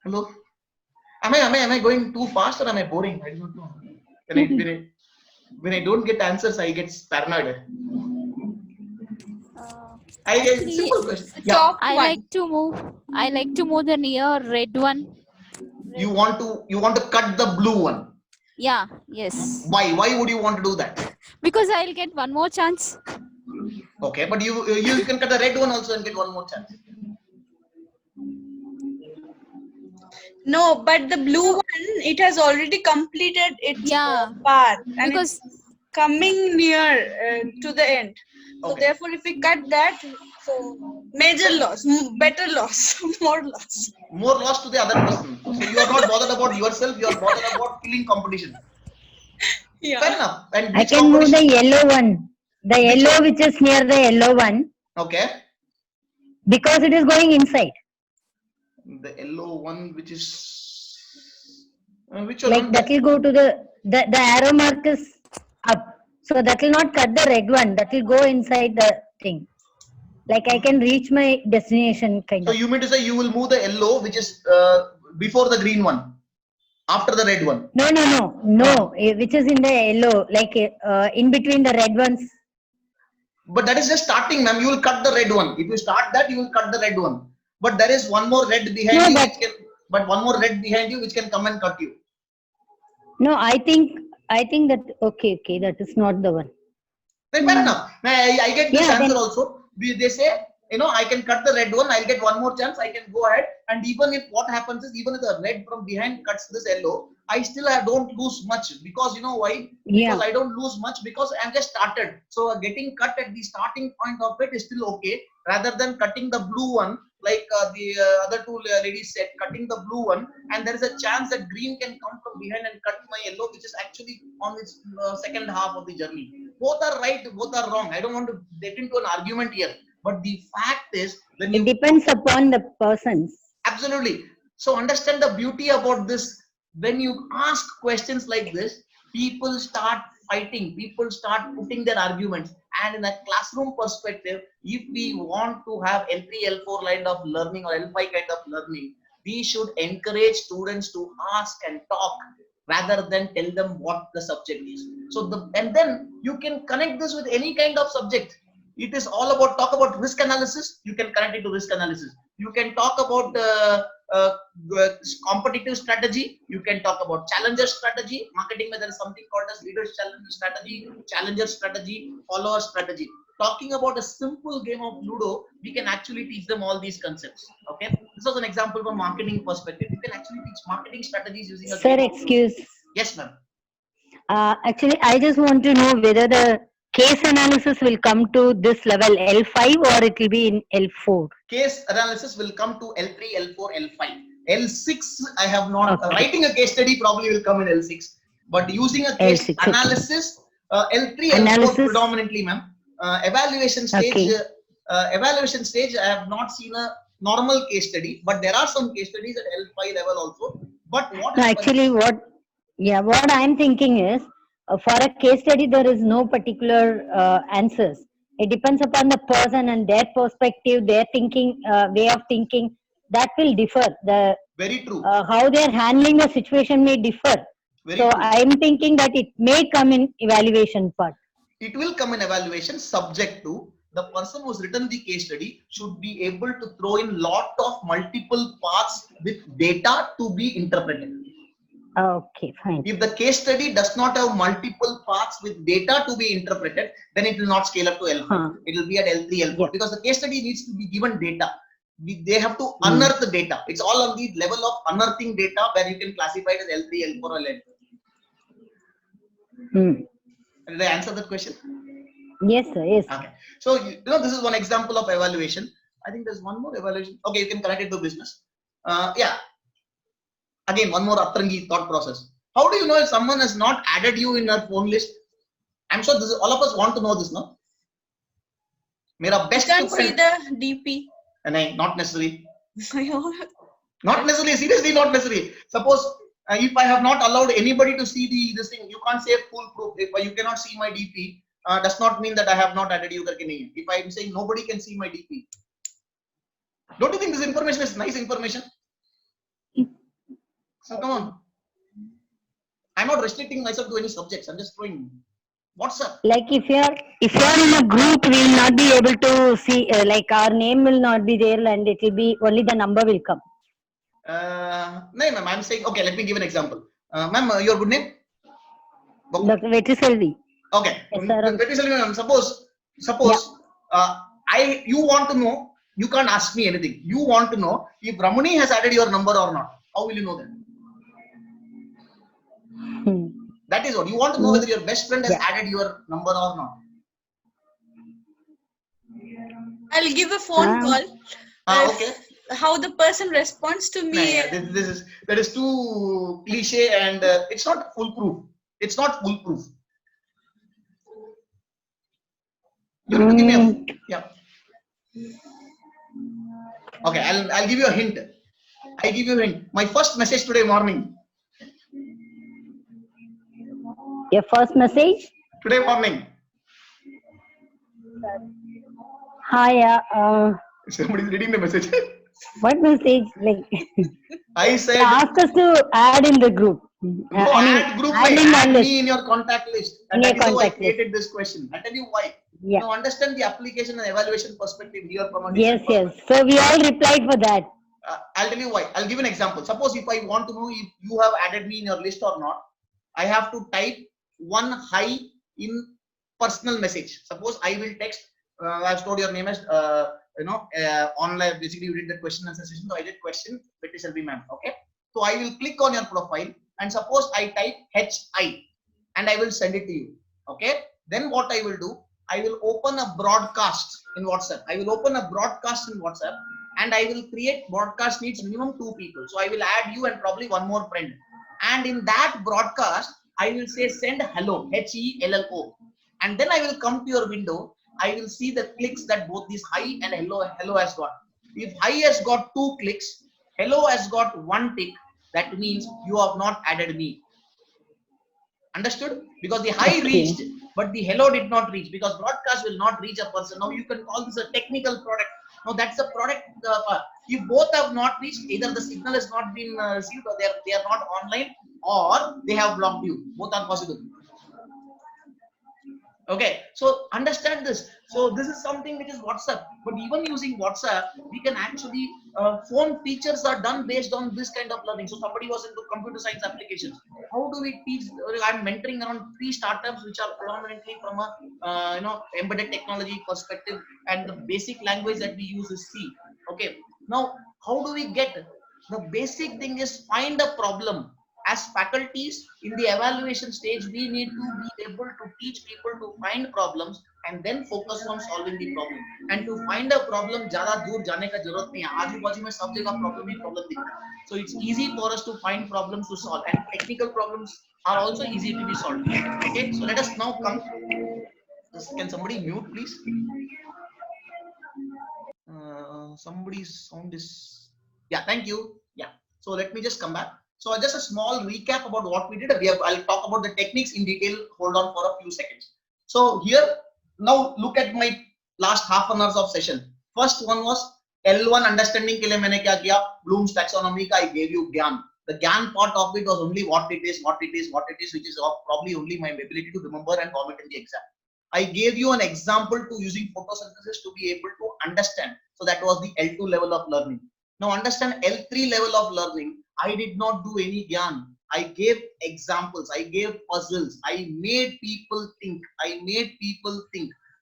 Hello? Am I going too fast or am I boring? I don't know. When I don't get answers, I get paranoid. I get Actually, simple question. Yeah. Top I one. like to move the near red one. You want to cut the blue one. Yeah, yes. Why? Why would you want to do that? Because I'll get one more chance. Okay, but you can cut the red one also and get one more chance. No, but the blue one, it has already completed its Yeah, path and because it's coming near to the end. So Okay. therefore, if we cut that, so major loss, better loss, more loss. More loss to the other person. So you are not bothered about yourself. You are bothered about killing competition. Yeah. Fair enough. And I which can move the competition? yellow one. The yellow which is near the yellow one Okay. because it is going inside. The yellow one, which is which Like one? that will go to the arrow mark is up. So that will not cut the red one. That will go inside the thing. Like I can reach my destination kind So of. you mean to say you will move the yellow, which is before the green one, after the red one? No. Which is in the yellow, like in between the red ones. But that is just starting, ma'am. You will cut the red one. If you start that, you will cut the red one. But there is one more red behind No, you, but one more red behind you, which can come and cut you. no, I think that okay, that is not the one. Then fair enough. I get this Yeah, answer then- also. They say, I can cut the red one. I'll get one more chance. I can go ahead. And even if what happens is, even if the red from behind cuts this yellow, I still don't lose much because you know why? Yeah. Because I don't lose much because I'm just started. So getting cut at the starting point of it is still okay, rather than cutting the blue one like the other two ladies said, cutting the blue one, and there is a chance that green can come from behind and cut my yellow, which is actually on its second half of the journey. Both are right, both are wrong. I don't want to get into an argument here, but the fact is, when It you depends upon the persons. absolutely. So understand the beauty about this. When you ask questions like this, people start fighting, people start putting their arguments. And in a classroom perspective, if we want to have L3, L4 kind of learning or L5 kind of learning, we should encourage students to ask and talk rather than tell them what the subject is. So and then you can connect this with any kind of subject. It is all about talk about risk analysis. You can connect it to risk analysis. You can talk about competitive strategy. You can talk about challenger strategy. Marketing, where there is something called as leader strategy, challenger strategy, follower strategy. Talking about a simple game of Ludo, we can actually teach them all these concepts. Okay, this was an example from marketing perspective. You can actually teach marketing strategies using a Sir, game of Ludo. excuse. Yes, ma'am. Actually, I just want to know whether the case analysis will come to this level L5 or it will be in L4. Case analysis will come to L3, L4, L5. L6, I have not. Okay. Writing a case study probably will come in L6. But using a case L6, okay. analysis, L3, L4 Analysis. predominantly, ma'am. Evaluation stage, Okay. I have not seen a normal case study, but there are some case studies at L5 level also. But what No, happens? actually, what I'm thinking is, for a case study, there is no particular answers. It depends upon the person and their perspective, their thinking, way of thinking. That will differ. Very true. How they are handling the situation may differ. Very So true. I'm thinking that it may come in evaluation part. It will come in evaluation subject to the person who's written the case study should be able to throw in lot of multiple paths with data to be interpreted. Okay, fine. If the case study does not have multiple paths with data to be interpreted, then it will not scale up to L4. Huh. It will be at L3, L4 Yeah. because the case study needs to be given data. They have to unearth the data. It's all on the level of unearthing data where you can classify it as L3, L4 or L2. Did I answer that question? Yes, sir. Yes. Okay. So, this is one example of evaluation. I think there's one more evaluation. Okay, you can connect it to business. Yeah. Again, one more Atrangi thought process. How do you know if someone has not added you in your phone list? I'm sure this is, all of us want to know this, no? Mera best You can't see friend. the DP. Not necessary. Not necessarily, seriously, not necessary. Suppose if I have not allowed anybody to see this thing, you can't say foolproof. If you cannot see my DP, does not mean that I have not added you. If I am saying nobody can see my DP, don't you think this information is nice information? So come on. I'm not restricting myself to any subjects. I'm just throwing WhatsApp. Like if you're in a group, we'll not be able to see, like our name will not be there and it will be only the number will come. No, ma'am, I'm saying, okay, let me give an example. Ma'am, your good name? Dr. Vetriselvi. Okay. Yes, sir. Vetriselvi, ma'am, suppose you want to know, you can't ask me anything. You want to know if Ramani has added your number or not. How will you know that? That is what you want to know, whether your best friend has added your number or not. I'll give a phone call. Okay. How the person responds to me. That is too cliche and it's not foolproof. It's not foolproof. You have to give me Okay, I'll give you a hint. I give you a hint. My first message today morning. Your first message? Today morning. Hi. Somebody's reading the message. What message? Like I said. Ask us to add in the group. Add group. Add me in your contact list. And that is how I created this question. I'll tell you why. Yeah. Now understand the application and evaluation perspective here from a Yes. So we all replied for that. I'll tell you why. I'll give an example. Suppose if I want to know if you have added me in your list or not, I have to type one hi in personal message. Suppose I will text. I've stored your name as online. Basically, you did the question answer session. So I did question. Vetriselvi ma'am. Okay. So I will click on your profile and suppose I type HI and I will send it to you. Okay. Then what I will do? I will open a broadcast in WhatsApp. I will open a broadcast in WhatsApp and I will create broadcast needs minimum 2 people. So I will add you and probably one more friend. And in that broadcast, I will say send hello, HELLO. And then I will come to your window. I will see the clicks that both this hi and hello has got. If hi has got 2 clicks, hello has got 1 tick. That means you have not added me. Understood? Because the hi reached, but the hello did not reach, because broadcast will not reach a person. Now you can call this a technical product. Now that's a product. If both have not reached, either the signal has not been received or they are not online or they have blocked you. Both are possible. Okay, so understand this. So this is something which is WhatsApp, but even using WhatsApp, we can actually phone features are done based on this kind of learning. So somebody was into computer science applications. How do we teach? I'm mentoring around 3 startups which are predominantly from a embedded technology perspective, and the basic language that we use is C. Okay, now how do we get? The basic thing is find a problem. As faculties in the evaluation stage, we need to be able to teach people to find problems and then focus on solving the problem. And to find a problem, ज़्यादा दूर जाने का जरूरत नहीं है. आजू-बाजू में सब जगह problem ही problem दिखता है. So it's easy for us to find problems to solve, and technical problems are also easy to be solved. Okay, so let us now come. Can somebody mute, please? Somebody's sound is. Yeah, thank you. Yeah. So let me just come back. So just a small recap about what we did. I'll talk about the techniques in detail. Hold on for a few seconds. So here, now look at my last half an hour of session. First one was L1 understanding के लिए मैंने क्या किया? Bloom's taxonomy का I gave you ज्ञान. The ज्ञान part of it was only what it is, which is probably only my ability to remember and comment in the exam. I gave you an example to using photosynthesis to be able to understand. So that was the L2 level of learning. Now understand L3 level of learning. I did not do any gyan. I gave examples. I gave puzzles. I made people think.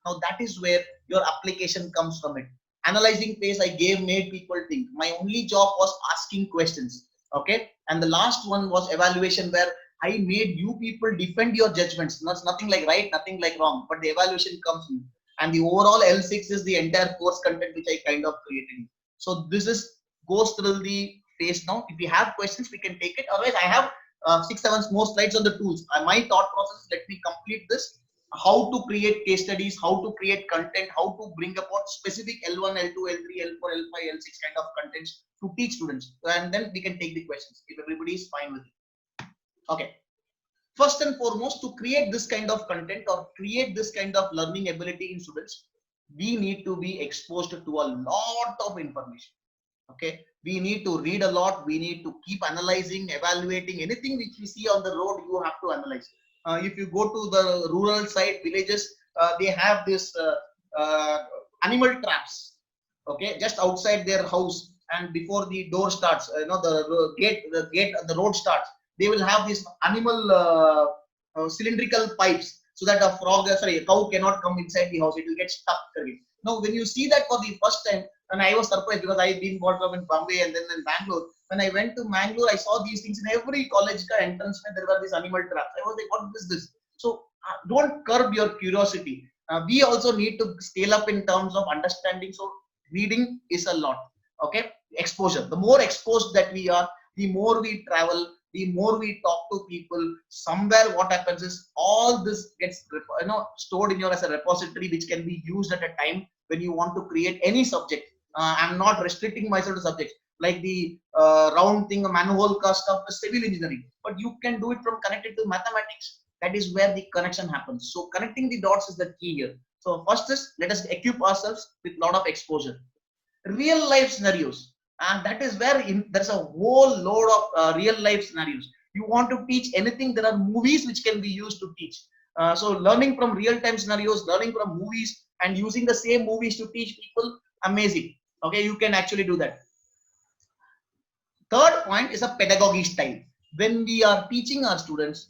Now that is where your application comes from it. Analyzing phase I made people think. My only job was asking questions. Okay. And the last one was evaluation, where I made you people defend your judgments. That's nothing like right, nothing like wrong. But the evaluation comes in. and the overall L6 is the entire course content which I kind of created. So this is goes through the phase now. If you have questions, we can take it. Otherwise, I have 6-7 more slides on the tools. My thought process, let me complete this. How to create case studies, how to create content, how to bring about specific L1, L2, L3, L4, L5, L6 kind of contents to teach students. And then we can take the questions if everybody is fine with it. Okay. First and foremost, to create this kind of content or create this kind of learning ability in students, we need to be exposed to a lot of information. Okay, we need to read a lot, we need to keep analyzing, evaluating anything which we see on the road. You have to analyze. If you go to the rural side, villages, they have this animal traps, okay, just outside their house, and before the door starts, the road starts, they will have this animal cylindrical pipes, so that a cow cannot come inside the house, it will get stuck again. Now when you see that for the first time, and I was surprised because I've been brought up in Bombay and then in Bangalore. When I went to Bangalore, I saw these things in every college entrance where there were these animal traps. I was like, what is this? So don't curb your curiosity. We also need to scale up in terms of understanding. So reading is a lot. Okay, exposure. The more exposed that we are, the more we travel, the more we talk to people. Somewhere what happens is all this gets stored in your as a repository, which can be used at a time when you want to create any subject. I'm not restricting myself to subjects like the round thing, manhole cast stuff, civil engineering, but you can do it from connected to mathematics. That is where the connection happens. So connecting the dots is the key here. So first is, let us equip ourselves with a lot of exposure. Real life scenarios, and that is where there's a whole load of real life scenarios. You want to teach anything, there are movies which can be used to teach. So learning from real time scenarios, learning from movies, and using the same movies to teach people, amazing. Okay, you can actually do that. Third point is a pedagogy style. When we are teaching our students,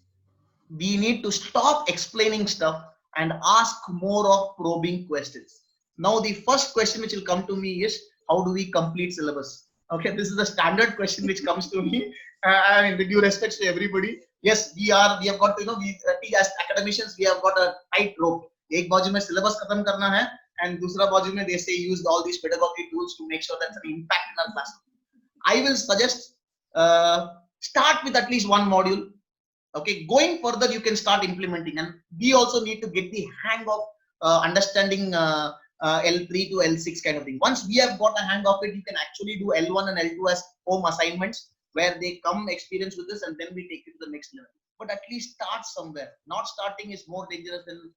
we need to stop explaining stuff and ask more of probing questions. Now the first question which will come to me is, how do we complete syllabus? Okay, this is the standard question which comes to me. And with due respect to everybody, yes, we have got to, we as academicians, we have got a tight rope. एक बाजू में syllabus खत्म करना है, and दूसरा बाजू में they say use all these pedagogy tools to make sure that's an impact in our classroom. I will suggest start with at least one module. Okay, going further, you can start implementing, and we also need to get the hang of understanding L3 to L6 kind of thing. Once we have got a hang of it, you can actually do L1 and L2 as home assignments, where they come experience with this, and then we take it to the next level. But at least start somewhere. Not starting is more dangerous than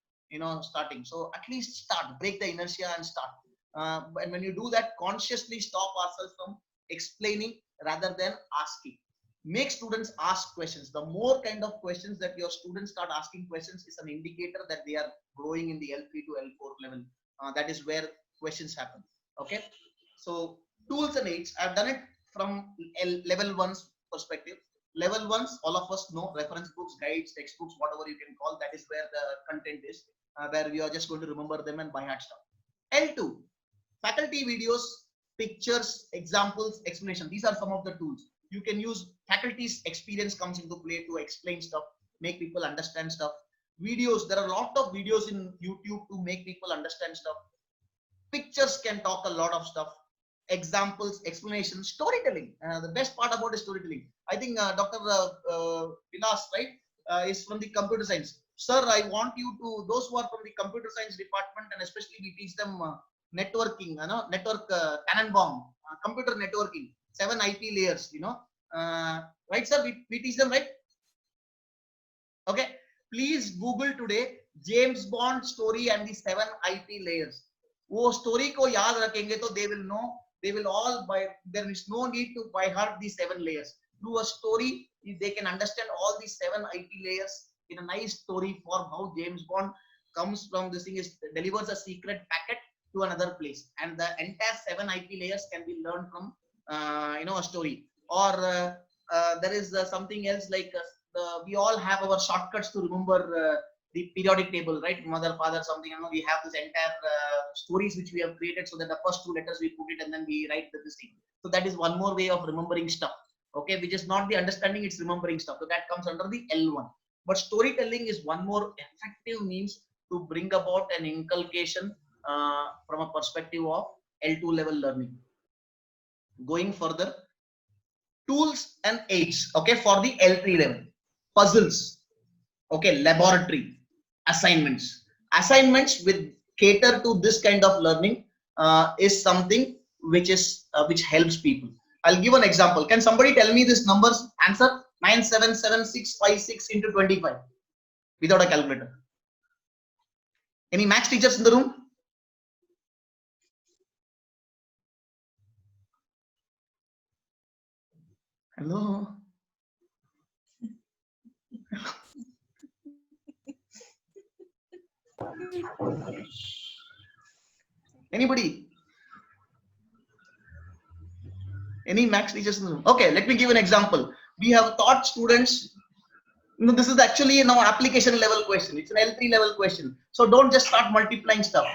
starting. So at least start, break the inertia and start. And when you do that, consciously stop ourselves from explaining rather than asking. Make students ask questions. The more kind of questions that your students start asking questions is an indicator that they are growing in the L3 to L4 level. That is where questions happen. Okay, so tools and aids, I've done it from level 1's perspective. Level 1's, all of us know, reference books, guides, textbooks, whatever you can call, that is where the content is, where we are just going to remember them and by heart stuff. L2, faculty videos, pictures, examples, explanation. These are some of the tools. You can use faculty's experience comes into play to explain stuff, make people understand stuff. Videos, there are a lot of videos in YouTube to make people understand stuff. Pictures can talk a lot of stuff. Examples, explanations, storytelling. The best part about is storytelling. I think Dr. Vilas, right, is from the computer science. Sir, I want you to, those who are from the computer science department, and especially we teach them networking, network Tannenbaum, computer networking, 7 IP layers, right, sir? We teach them, right? Okay, please Google today James Bond story and the 7 IP layers. वो story को याद रखेंगे तो they will know, they will all there is no need to by heart these 7 layers. Through a story, they can understand all these 7 IP layers in a nice story form, how James Bond comes from this thing, delivers a secret packet to another place, and the entire 7 IP layers can be learned from a story. Or there is something else like we all have our shortcuts to remember the periodic table, right? Mother, father, something. We have this entire stories which we have created, so that the first 2 letters we put it and then we write this thing. So that is one more way of remembering stuff. Okay, which is not the understanding, it's remembering stuff. So that comes under the L1. But storytelling is one more effective means to bring about an inculcation from a perspective of L2 level learning. Going further, tools and aids, okay, for the L3 level. Puzzles, okay, laboratory, assignments. Assignments with cater to this kind of learning is something which helps people. I'll give an example. Can somebody tell me this numbers? Answer: 977656 into 25 without a calculator. Any maths teachers in the room? Hello. Anybody? Any maths teachers in the room? Okay, let me give an example. We have taught students. No, this is actually now application level question. It's an L3 level question. So don't just start multiplying stuff.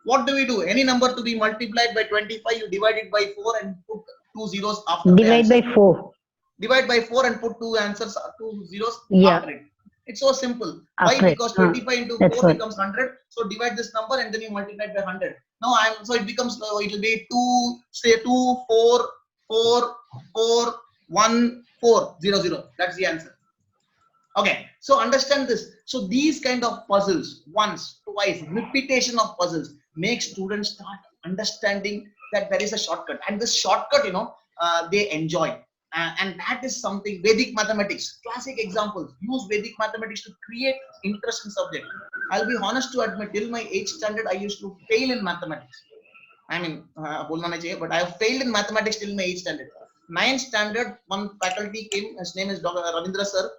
What do we do? Any number to be multiplied by 25, you divide it by 4 and put 2 zeros after Divide by 4. Divide by 4 and put 2 answers, 2 zeros after it. It's so simple. Why? Because 25 into 4 becomes 100. So divide this number and then you multiply by 100. Now so it becomes, it will be 2, say 2, 4, 4, 4, 1, 4, 0, 0. That's the answer. Okay, so understand this. So these kind of puzzles, once, twice, repetition of puzzles makes students start understanding that there is a shortcut, and this shortcut, they enjoy. And that is something. Vedic mathematics, classic examples. Use Vedic mathematics to create interest in subject. I'll be honest to admit, till my 8th standard, I used to fail in mathematics. I mean, but I have failed in mathematics till my 8th standard. 9th standard, one faculty came. His name is Dr. Ravindra sir.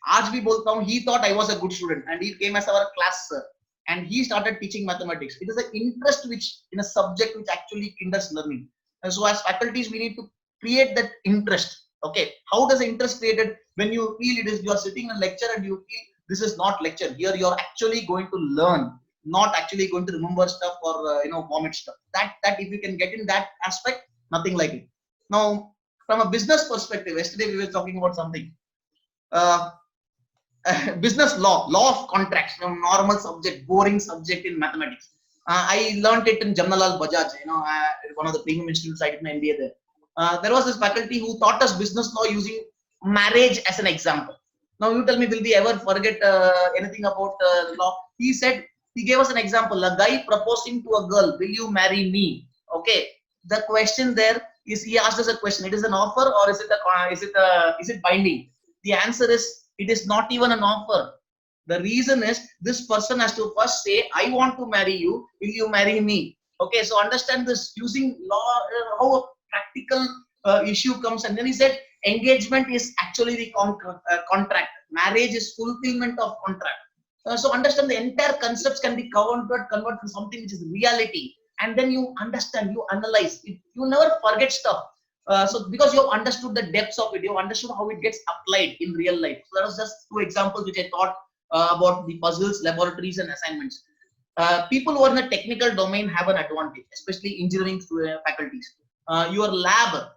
Aaj bhi bolta hu, he thought I was a good student, and he came as our class sir. And he started teaching mathematics. It is an interest which in a subject which actually hinders learning. And so as faculties, we need to create that interest. Okay, how does the interest created? When you feel you are sitting in a lecture and you feel this is not lecture. Here you are actually going to learn, not actually going to remember stuff or vomit stuff. That if you can get in that aspect, nothing like it. Now, from a business perspective, yesterday we were talking about something. Business law of contracts, normal subject, boring subject in mathematics. I learned it in Jamnalal Bajaj, one of the premium institutes I did my MBA there. There was this faculty who taught us business law using marriage as an example. Now you tell me, will we ever forget anything about law? He said, he gave us an example. A guy proposing to a girl, will you marry me? Okay. The question there is, he asked us a question. It is an offer or is it binding? The answer is, it is not even an offer. The reason is, this person has to first say, I want to marry you. Will you marry me? Okay. So understand this, using law, how a practical issue comes. And then he said, engagement is actually the contract. Marriage is fulfillment of contract. So understand the entire concepts can be converted to something which is reality. And then you understand, you analyze it. You never forget stuff. So because you have understood the depths of it, you have understood how it gets applied in real life. So that was just 2 examples which I thought about the puzzles, laboratories, and assignments. People who are in the technical domain have an advantage, especially engineering faculties. Your lab,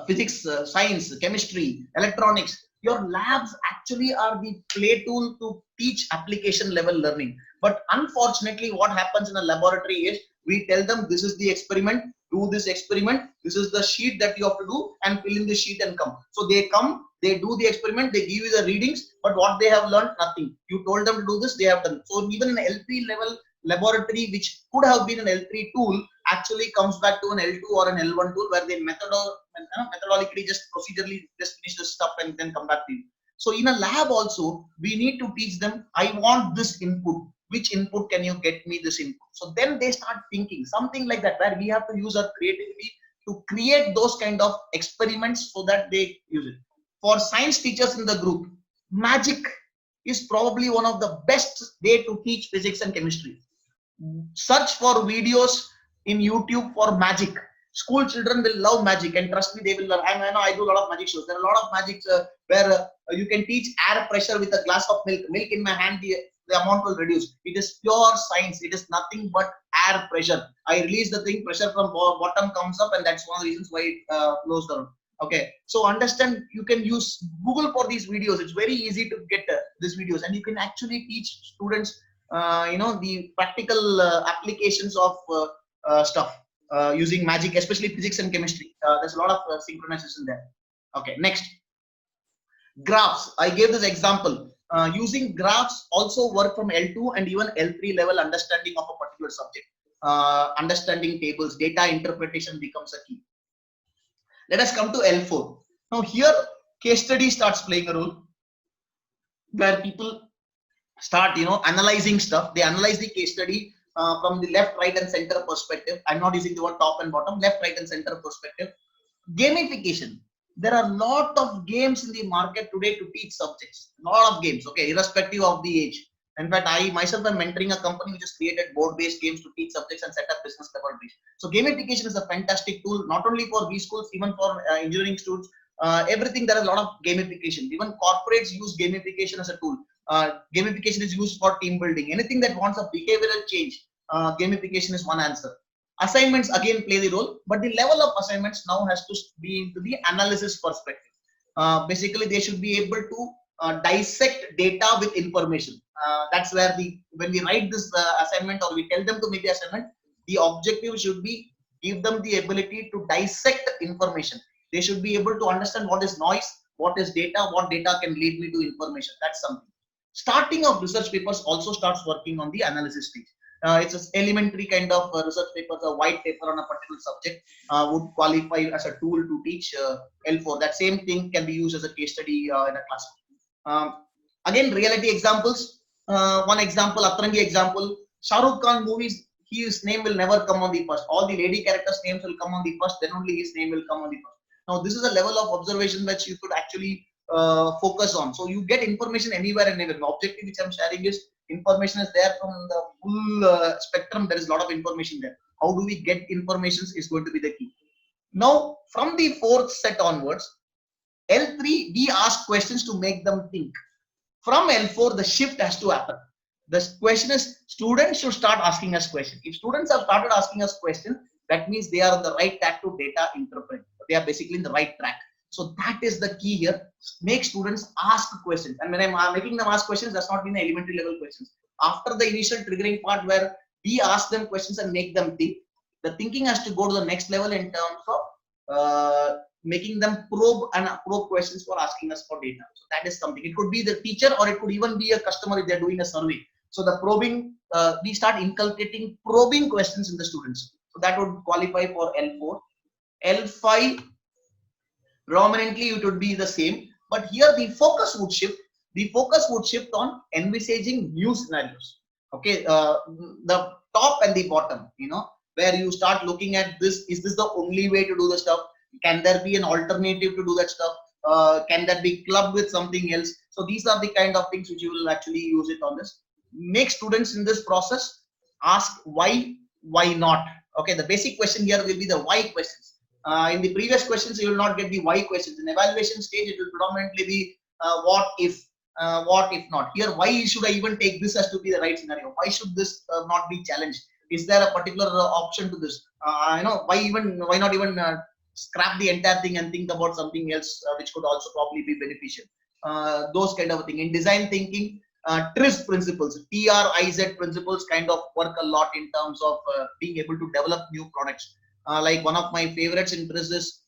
physics, science, chemistry, electronics, your labs actually are the play tool to teach application level learning. But unfortunately, what happens in a laboratory is, we tell them, this is the experiment, do this experiment, this is the sheet that you have to do, and fill in the sheet and come. So they come, they do the experiment, they give you the readings, but what they have learned, nothing. You told them to do this, they have done. So even an L3 level laboratory, which could have been an L3 tool, actually comes back to an L2 or an L1 tool, where they methodologically just procedurally just finish the stuff and then come back to you. So in a lab also, we need to teach them, I want this input. Which input can you get me this input? So then they start thinking something like that, where we have to use our creativity to create those kind of experiments so that they use it. For science teachers in the group, magic is probably one of the best way to teach physics and chemistry. Search for videos in YouTube for magic. School children will love magic, and trust me, they will love. I know I do a lot of magic shows. There are a lot of magic where you can teach air pressure with a glass of milk. Milk in my hand, the amount will reduce. It is pure science. It is nothing but air pressure. I release the thing, pressure from bottom comes up, and that's one of the reasons why it flows down. Okay, so understand, you can use Google for these videos. It's very easy to get these videos, and you can actually teach students the practical applications of stuff using magic, especially physics and chemistry. There's a lot of synchronization there. Okay, next. Graphs. I gave this example. Using graphs also work from L2 and even L3 level understanding of a particular subject. Understanding tables, data interpretation becomes a key. Let us come to L4. Now here, case study starts playing a role, where people start, analyzing stuff. They analyze the case study from the left, right, and center perspective. I'm not using the word top and bottom, left, right, and center perspective. Gamification. There are a lot of games in the market today to teach subjects. A lot of games, okay, irrespective of the age. In fact, I myself am mentoring a company which has created board-based games to teach subjects and set up business laboratories. So gamification is a fantastic tool, not only for B schools, even for engineering students. Everything, there is a lot of gamification. Even corporates use gamification as a tool. Gamification is used for team building. Anything that wants a behavioral change, gamification is one answer. Assignments again play the role, but the level of assignments now has to be into the analysis perspective. Basically, they should be able to dissect data with information. That's where when we write this assignment, or we tell them to make the assignment, the objective should be give them the ability to dissect information. They should be able to understand what is noise, what is data, what data can lead me to information. That's something. Starting of research papers also starts working on the analysis stage. It's an elementary kind of research papers, a white paper on a particular subject would qualify as a tool to teach L4. That same thing can be used as a case study in a classroom. Again, reality examples. One example, Atrangi example. Shah Rukh Khan movies, his name will never come on the first. All the lady characters' names will come on the first, then only his name will come on the first. Now, this is a level of observation that you could actually focus on. So you get information anywhere and anywhere. The objective which I'm sharing is information is there from the full spectrum. There is a lot of information there. How do we get information is going to be the key. Now, from the fourth set onwards, L3, we ask questions to make them think. From L4, the shift has to happen. The question is, students should start asking us questions. If students have started asking us questions, that means they are on the right track to data interpret. They are basically in the right track. So that is the key here. Make students ask questions. And when I'm making them ask questions, that's not mean the elementary level questions. After the initial triggering part where we ask them questions and make them think, the thinking has to go to the next level in terms of making them probe questions for asking us for data. So that is something. It could be the teacher, or it could even be a customer if they're doing a survey. So the probing, we start inculcating probing questions in the students. So that would qualify for L4. L5, predominantly it would be the same, but here the focus would shift. The focus would shift on envisaging new scenarios. Okay, the top and the bottom, where you start looking at this. Is this the only way to do the stuff? Can there be an alternative to do that stuff? Can that be clubbed with something else? So these are the kind of things which you will actually use it on this. Make students in this process ask why not. Okay, the basic question here will be the why questions. In the previous questions, you will not get the why questions. In evaluation stage, it will predominantly be what if not. Here, why should I even take this as to be the right scenario? Why should this not be challenged? Is there a particular option to this? Why not even scrap the entire thing and think about something else which could also probably be beneficial? Those kind of thing. In design thinking, TRIZ principles, TRIZ principles kind of work a lot in terms of being able to develop new products. Like one of my favorites in TRIZ is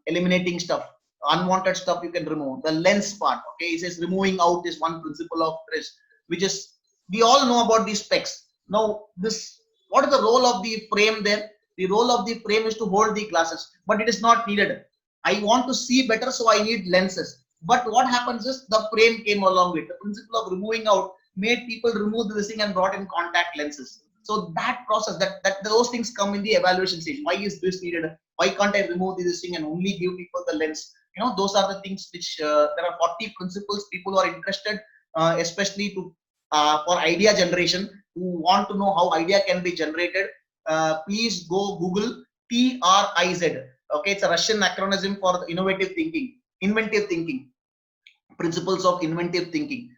eliminating stuff, unwanted stuff you can remove. The lens part, okay, it says removing out is one principle of TRIZ, which is, we all know about these specs. Now, what is the role of the frame there? The role of the frame is to hold the glasses, but it is not needed. I want to see better, so I need lenses. But what happens is the frame came along with the principle of removing out, made people remove this thing and brought in contact lenses. So that process, those things come in the evaluation stage. Why is this needed? Why can't I remove this thing and only give people the lens? Those are the things which there are 40 principles. People who are interested, especially for idea generation, who want to know how idea can be generated. Please go Google TRIZ. Okay, it's a Russian acronym for innovative thinking, inventive thinking, principles of inventive thinking.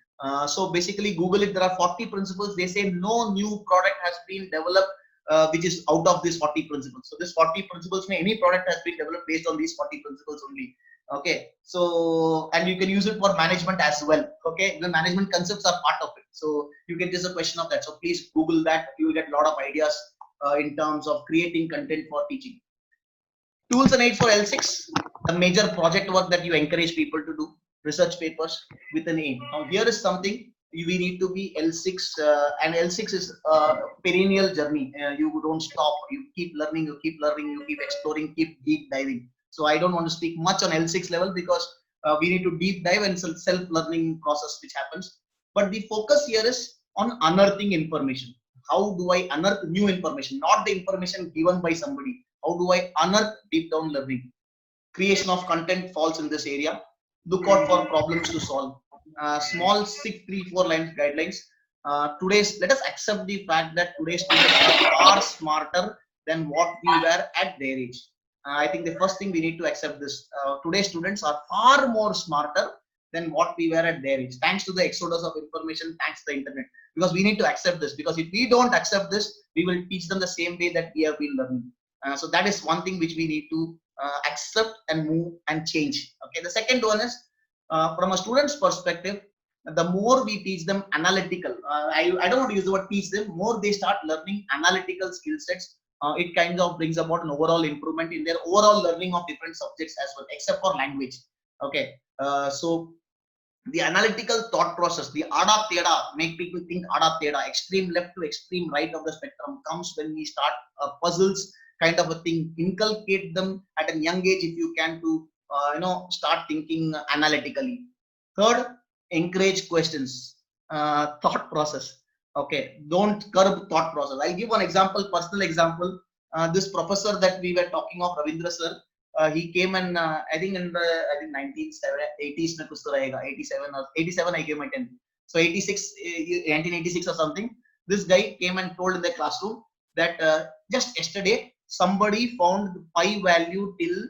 So basically Google it. There are 40 principles. They say no new product has been developed which is out of these 40 principles. So this 40 principles, any product has been developed based on these 40 principles only. Okay, so and you can use it for management as well. Okay, the management concepts are part of it, so you can just a question of that. So please Google that. You will get a lot of ideas in terms of creating content for teaching. Tools and aids for L6, the major project work that you encourage people to do, research papers with an aim. Now here is something we need to be L6, and L6 is a perennial journey. You don't stop, you keep learning, you keep exploring, keep deep diving. So I don't want to speak much on L6 level because we need to deep dive and self-learning process which happens. But the focus here is on unearthing information. How do I unearth new information, not the information given by somebody? How do I unearth deep down learning? Creation of content falls in this area. Look out for problems to solve. Small 6, 3, 4 lines guidelines. Let us accept the fact that today's students are far smarter than what we were at their age. I think the first thing we need to accept this. Today's students are far more smarter than what we were at their age. Thanks to the exodus of information, thanks to the internet. Because we need to accept this. Because if we don't accept this, we will teach them the same way that we have been learning. So that is one thing which we need to accept and move and change. Okay. The second one is from a student's perspective, the more we teach them analytical, I don't want to use the word teach them, more they start learning analytical skill sets. It kind of brings about an overall improvement in their overall learning of different subjects as well, except for language. Okay. So the analytical thought process, the ada theta, make people think ada theta, extreme left to extreme right of the spectrum, comes when we start puzzles kind of a thing, inculcate them at a young age if you can to start thinking analytically. Third, encourage questions, thought process. Okay, don't curb thought process. I'll give one example, personal example. This professor that we were talking of, Ravindra sir, he came and I think in the 1980s, 87 or 87 I gave my 10th. So 86, 1986 or something. This guy came and told in the classroom that just yesterday somebody found the pi value till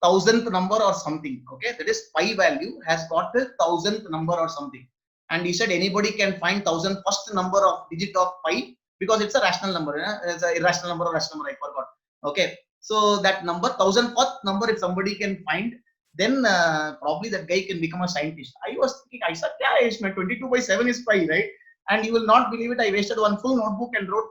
1000th number or something. Okay, that is pi value has got the 1000th number or something. And he said anybody can find 1000 first number of digit of pi because it's a rational number. It's an irrational number or rational number, I forgot. Okay, so that number 1001st number, if somebody can find, then probably that guy can become a scientist. I was thinking, I said, yeah, it's my 22/7 is pi, right? And you will not believe it, I wasted one full notebook and wrote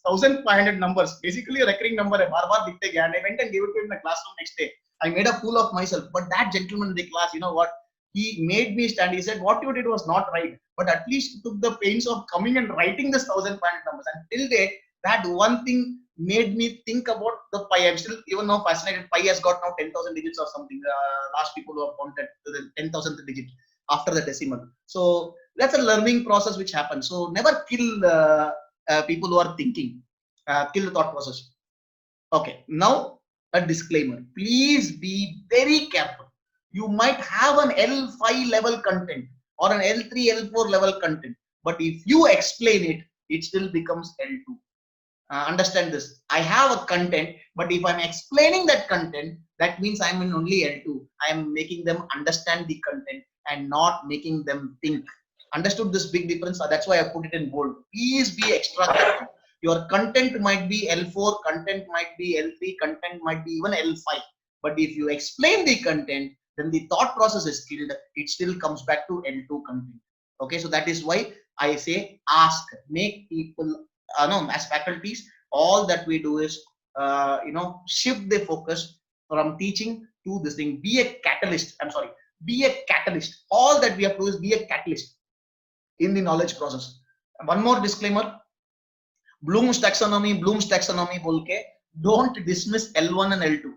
1500 numbers, basically a recurring number. And I went and gave it to him in the classroom next day. I made a fool of myself. But that gentleman in the class, you know what? He made me stand. He said, what you did was not right. But at least you took the pains of coming and writing this 1500 numbers. And till date, that one thing made me think about the pi. I'm still even now fascinated. Pi has got now 10,000 digits or something. Last people who have counted the 10,000th digit after the decimal. So that's a learning process which happens. So never kill people who are thinking. Kill the thought process. Okay. Now a disclaimer. Please be very careful. You might have an L5 level content or an L3, L4 level content. But if you explain it, it still becomes L2. Understand this. I have a content, but if I'm explaining that content, that means I'm in only L2. I'm making them understand the content and not making them think. Understood this big difference? That's why I put it in bold. Please be extra careful. Your content might be L4, content might be L3, content might be even L5. But if you explain the content, then the thought process is killed. It still comes back to L2 content. Okay, so that is why I say ask, make people, as faculties, all that we do is, shift the focus from teaching to this thing. Be a catalyst. Be a catalyst. All that we have to do is be a catalyst in the knowledge process. One more disclaimer. Bloom's taxonomy bolke, don't dismiss L1 and L2.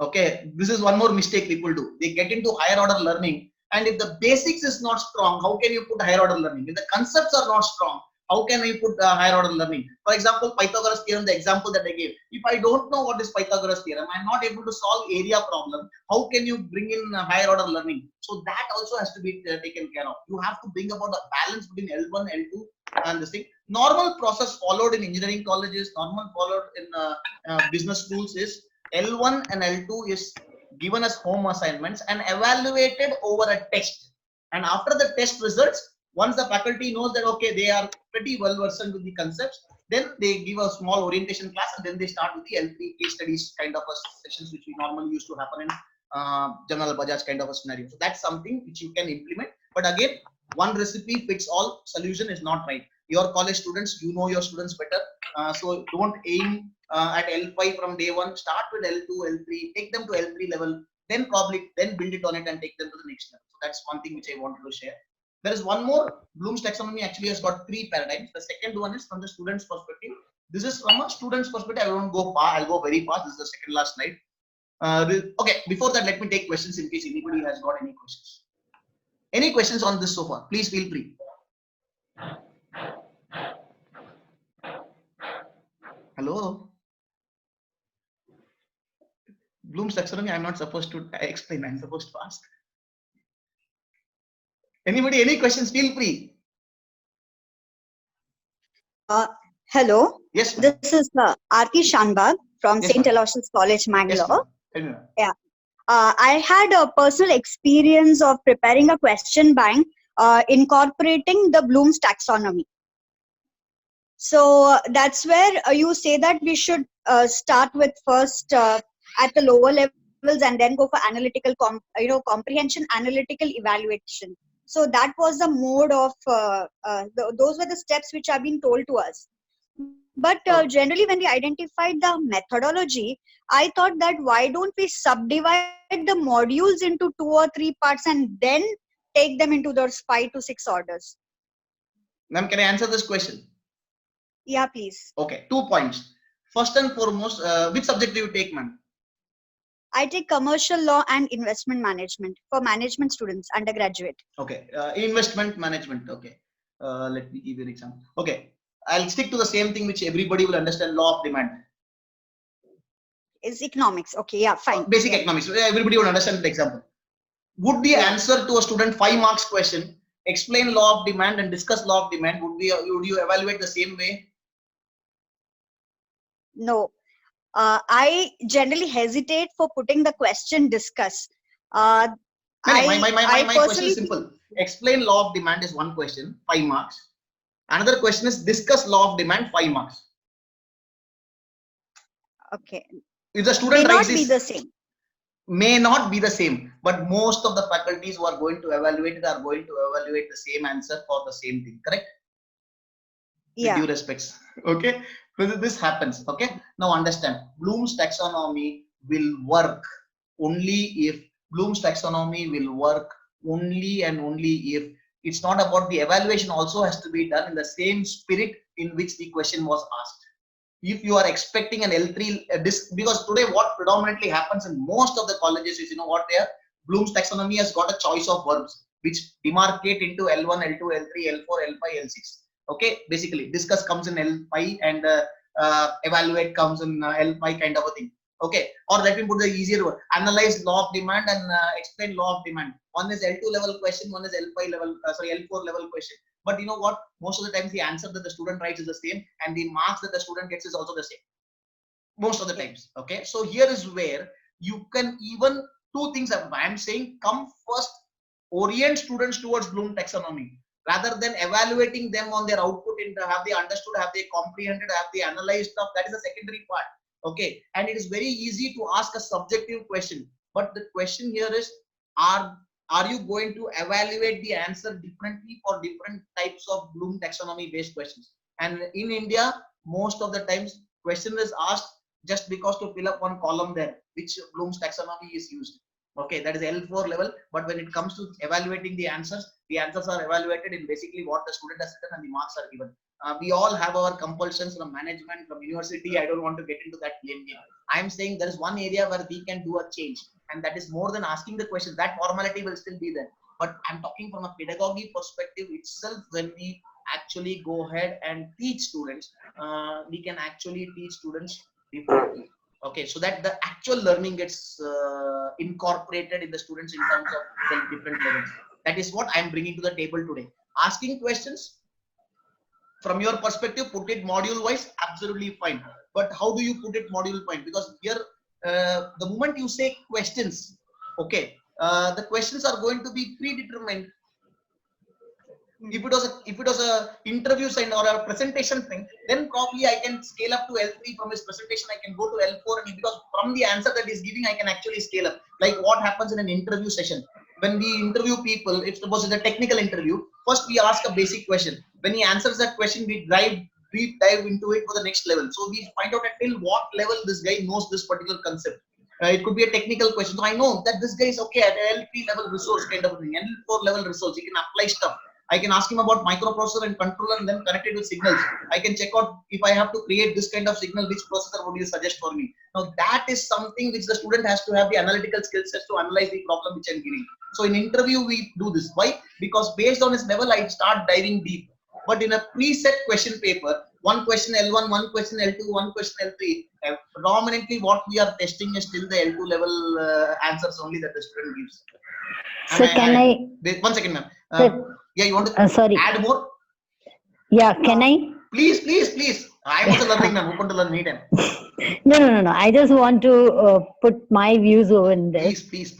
Okay, this is one more mistake people do. They get into higher order learning, and if the basics is not strong, how can you put higher order learning? If the concepts are not strong, how can we put higher order learning? For example, Pythagoras theorem, the example that I gave. If I don't know what is Pythagoras theorem, I'm not able to solve area problem. How can you bring in higher order learning? So that also has to be taken care of. You have to bring about a balance between L1, L2 and this thing. Normal process followed in engineering colleges, normal followed in business schools is L1 and L2 is given as home assignments and evaluated over a test. And after the test results, once the faculty knows that, okay, they are pretty well versed with the concepts, then they give a small orientation class and then they start with the L3 case studies kind of sessions which we normally used to happen in General Bajaj kind of a scenario. So that's something which you can implement. But again, one recipe fits all solution is not right. Your college students, you know your students better. So don't aim at L5 from day one. Start with L2, L3, take them to L3 level, then build it on it and take them to the next level. So that's one thing which I wanted to share. There is one more. Bloom's taxonomy actually has got 3 paradigms. The second one is from the student's perspective. This is from a student's perspective. I won't go far. I'll go very fast. This is the second last slide. Okay, before that, let me take questions in case anybody has got any questions. Any questions on this so far? Please feel free. Hello? Bloom's taxonomy, I'm not supposed to explain. I'm supposed to ask. Anybody, any questions? Feel free. Hello. Yes. This is Aarti Shanbag from Yes, St. Aloysius College, Mangalore. Yes, yeah. I had a personal experience of preparing a question bank incorporating the Bloom's taxonomy. So that's where you say that we should start with first at the lower levels and then go for analytical, comprehension, analytical evaluation. So that was the mode of, those were the steps which have been told to us. But generally when we identified the methodology, I thought that why don't we subdivide the modules into 2 or 3 parts and then take them into those 5 to 6 orders. Ma'am, can I answer this question? Yeah, please. Okay, 2 points. First and foremost, which subject do you take, ma'am? I take commercial law and investment management for management students, undergraduate. Okay, investment management. Okay, let me give you an example. Okay, I'll stick to the same thing which everybody will understand, law of demand. Is economics. Okay, yeah, fine. Basic economics. Everybody will understand the example. Would the answer to a student 5 marks question, explain law of demand and discuss law of demand, would you evaluate the same way? No. I generally hesitate for putting the question discuss. My question is simple. Explain law of demand is 1 question, 5 marks. Another question is discuss law of demand, 5 marks. Okay. If the student may not writes be the same. May not be the same, but most of the faculties who are going to evaluate it are going to evaluate the same answer for the same thing, correct? Yeah. With due respects. Okay. This happens. Okay. Now understand. Bloom's taxonomy will work only if if it's not about the evaluation also has to be done in the same spirit in which the question was asked. If you are expecting an L3 because today what predominantly happens in most of the colleges is, Bloom's taxonomy has got a choice of verbs which demarcate into L1, L2, L3, L4, L5, L6. Okay, basically discuss comes in L5 and evaluate comes in L5 kind of a thing. Okay, or let me put the easier word: analyze law of demand and explain law of demand. One is L2 level question, one is L5 level, L4 level question. But you know what? Most of the times the answer that the student writes is the same, and the marks that the student gets is also the same. Most of the times. Okay, so here is where you can even 2 things. I'm saying come first, orient students towards Bloom taxonomy rather than evaluating them on their output. Have they understood? Have they comprehended? Have they analyzed stuff? That is a secondary part. Okay, and it is very easy to ask a subjective question, but the question here is, are you going to evaluate the answer differently for different types of Bloom taxonomy based questions? And in India, most of the times question is asked just because to fill up 1 column there, which Bloom's taxonomy is used. Okay, that is L4 level, but when it comes to evaluating the answers are evaluated in basically what the student has written and the marks are given. We all have our compulsions from management, from university. I don't want to get into that game. I'm saying there is one area where we can do a change, and that is more than asking the question. That formality will still be there, but I'm talking from a pedagogy perspective itself. When we actually go ahead and teach students, we can actually teach students differently. Okay, so that the actual learning gets incorporated in the students in terms of different levels. That is what I'm bringing to the table today. Asking questions from your perspective, put it module wise, absolutely fine. But how do you put it module wise? Because here, the moment you say questions, okay, the questions are going to be predetermined. if it was a interview sign or a presentation thing, then probably I can scale up to L3 from his presentation. I can go to L4, and because from the answer that he's giving, I can actually scale up. Like what happens in an interview session when we interview people. If suppose it's a technical interview, first we ask a basic question. When he answers that question, we deep dive into it for the next level. So we find out until what level this guy knows this particular concept. It could be a technical question. So I know that this guy is okay at L3 level resource kind of thing, L4 level resource. He can apply stuff. I can ask him about microprocessor and controller and then connect it with signals. I can check out if I have to create this kind of signal, which processor would you suggest for me? Now that is something which the student has to have the analytical skill sets to analyze the problem which I'm giving. So in interview, we do this. Why? Because based on his level, I start diving deep. But in a preset question paper, one question L1, one question L2, one question L3, predominantly what we are testing is still the L2 level answers only that the student gives. So can I? Wait, 1 second, ma'am. Yeah, you want to sorry. add more? Yeah, can I? Please. I'm also learning, ma'am. Open to learn anytime. No. I just want to put my views over this. Please.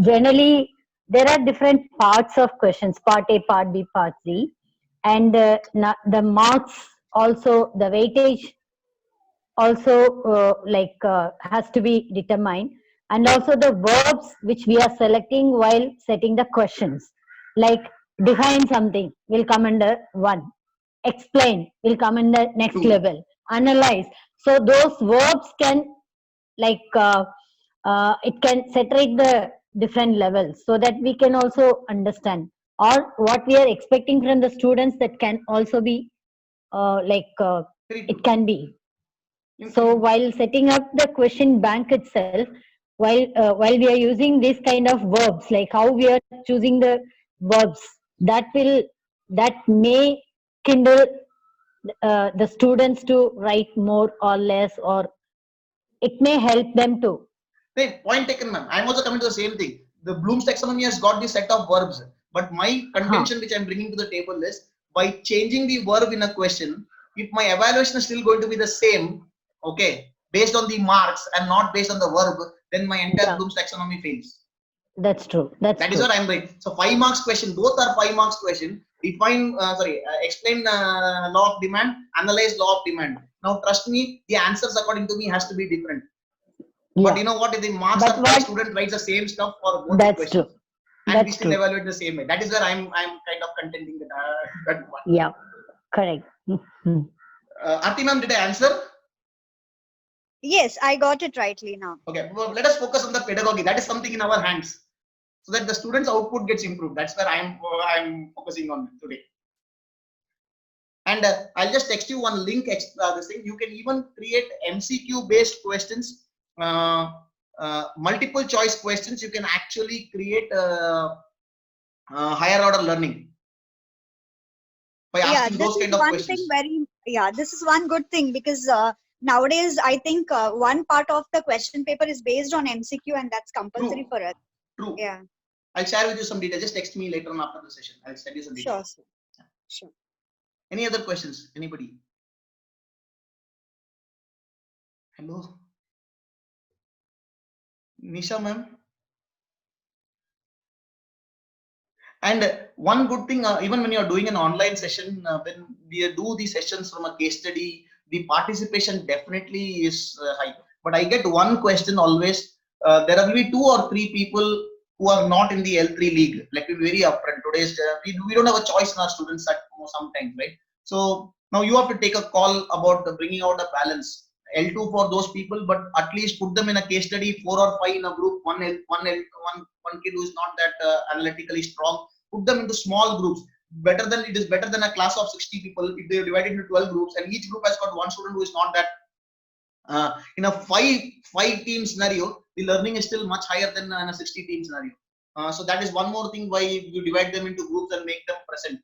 Generally, there are different parts of questions: part A, part B, part C, and the marks also, the weightage also has to be determined, and also the verbs which we are selecting while setting the questions, like define something will come under 1, explain will come under next level, analyze. So those verbs can it can separate the different levels so that we can also understand, or what we are expecting from the students, that can also be it can be. So while setting up the question bank itself, while we are using this kind of verbs, like how we are choosing the verbs, that may kindle the students to write more or less, or it may help them to. Hey, point taken, ma'am. I'm also coming to the same thing. The Bloom's taxonomy has got this set of verbs, but my contention which I'm bringing to the table is, by changing the verb in a question, if my evaluation is still going to be the same, okay, based on the marks and not based on the verb, then my entire Bloom's taxonomy fails. That's true. That is what I'm doing. So 5 marks question, both are 5 marks question. Define, explain law of demand, analyze law of demand. Now trust me, the answers according to me has to be different. But you know what? If the marks are 5, student writes the same stuff for both the questions. True. And we still evaluate the same way. That is where I'm kind of contending that one. Yeah, correct. Aarti ma'am, did I answer? Yes, I got it rightly now. Okay, well, let us focus on the pedagogy. That is something in our hands, so that the students' output gets improved. That's where I'm focusing on today. And I'll just text you one link. This thing, you can even create MCQ based questions, multiple choice questions. You can actually create higher order learning by asking those kind of questions. This is one good thing, because nowadays I think one part of the question paper is based on MCQ, and that's compulsory for us. True. Yeah. I'll share with you some details. Just text me later on after the session. I'll send you some details. Sure. Any other questions? Anybody? Hello? Nisha ma'am? And one good thing, even when you're doing an online session, when we do these sessions from a case study, the participation definitely is high. But I get one question always. There will be 2 or 3 people who are not in the L3 league. Let me be very upfront. Today's we don't have a choice in our students sometimes, right? So now you have to take a call about bringing out a balance. L2 for those people, but at least put them in a case study, 4 or 5 in a group. One kid who is not that analytically strong. Put them into small groups. It is better than a class of 60 people if they are divided into 12 groups, and each group has got one student who is not that. In a 5 team scenario, the learning is still much higher than in a 60 team scenario. So that is one more thing why you divide them into groups and make them present.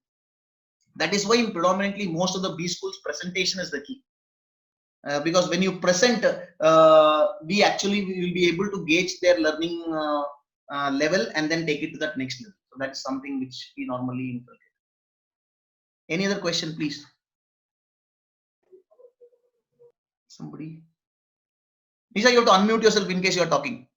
That is why predominantly most of the B schools presentation is the key. Because when you present, we actually will be able to gauge their learning level and then take it to that next level. So that's something which we normally inculcate. Any other question, please? Somebody? Nisha, you have to unmute yourself in case you are talking.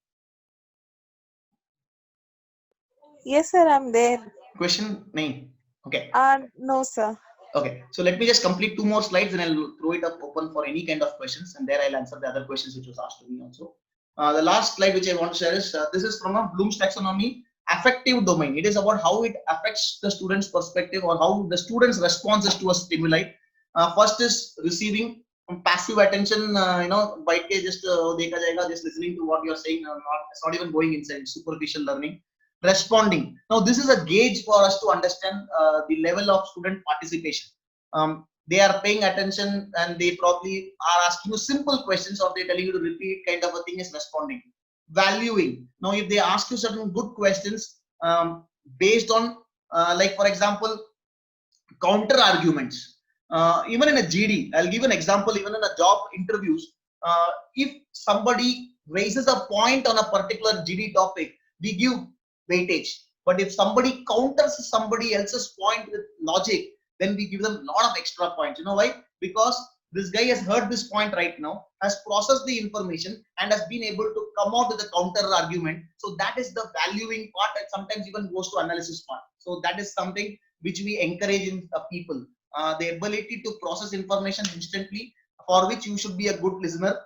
Yes, sir, I'm there. Question? No. Okay. No, sir. Okay, so let me just complete 2 more slides and I'll throw it up open for any kind of questions, and there I'll answer the other questions which was asked to me also. The last slide which I want to share is this is from a Bloom's taxonomy affective domain. It is about how it affects the student's perspective or how the student's responses to a stimuli. First is receiving passive attention, bite ke just dekha jayega, just listening to what you're saying, it's not even going inside, superficial learning. Responding. Now, this is a gauge for us to understand the level of student participation. They are paying attention and they probably are asking you simple questions, or they're telling you to repeat kind of a thing is responding. Valuing. Now, if they ask you certain good questions based on, like for example, counter arguments. Even in a GD, I'll give an example, even in a job interviews, if somebody raises a point on a particular GD topic, we give weightage. But if somebody counters somebody else's point with logic, then we give them a lot of extra points. You know why? Because this guy has heard this point right now, has processed the information, and has been able to come out with a counter argument. So that is the valuing part, and sometimes even goes to analysis part. So that is something which we encourage in people. The ability to process information instantly, for which you should be a good listener.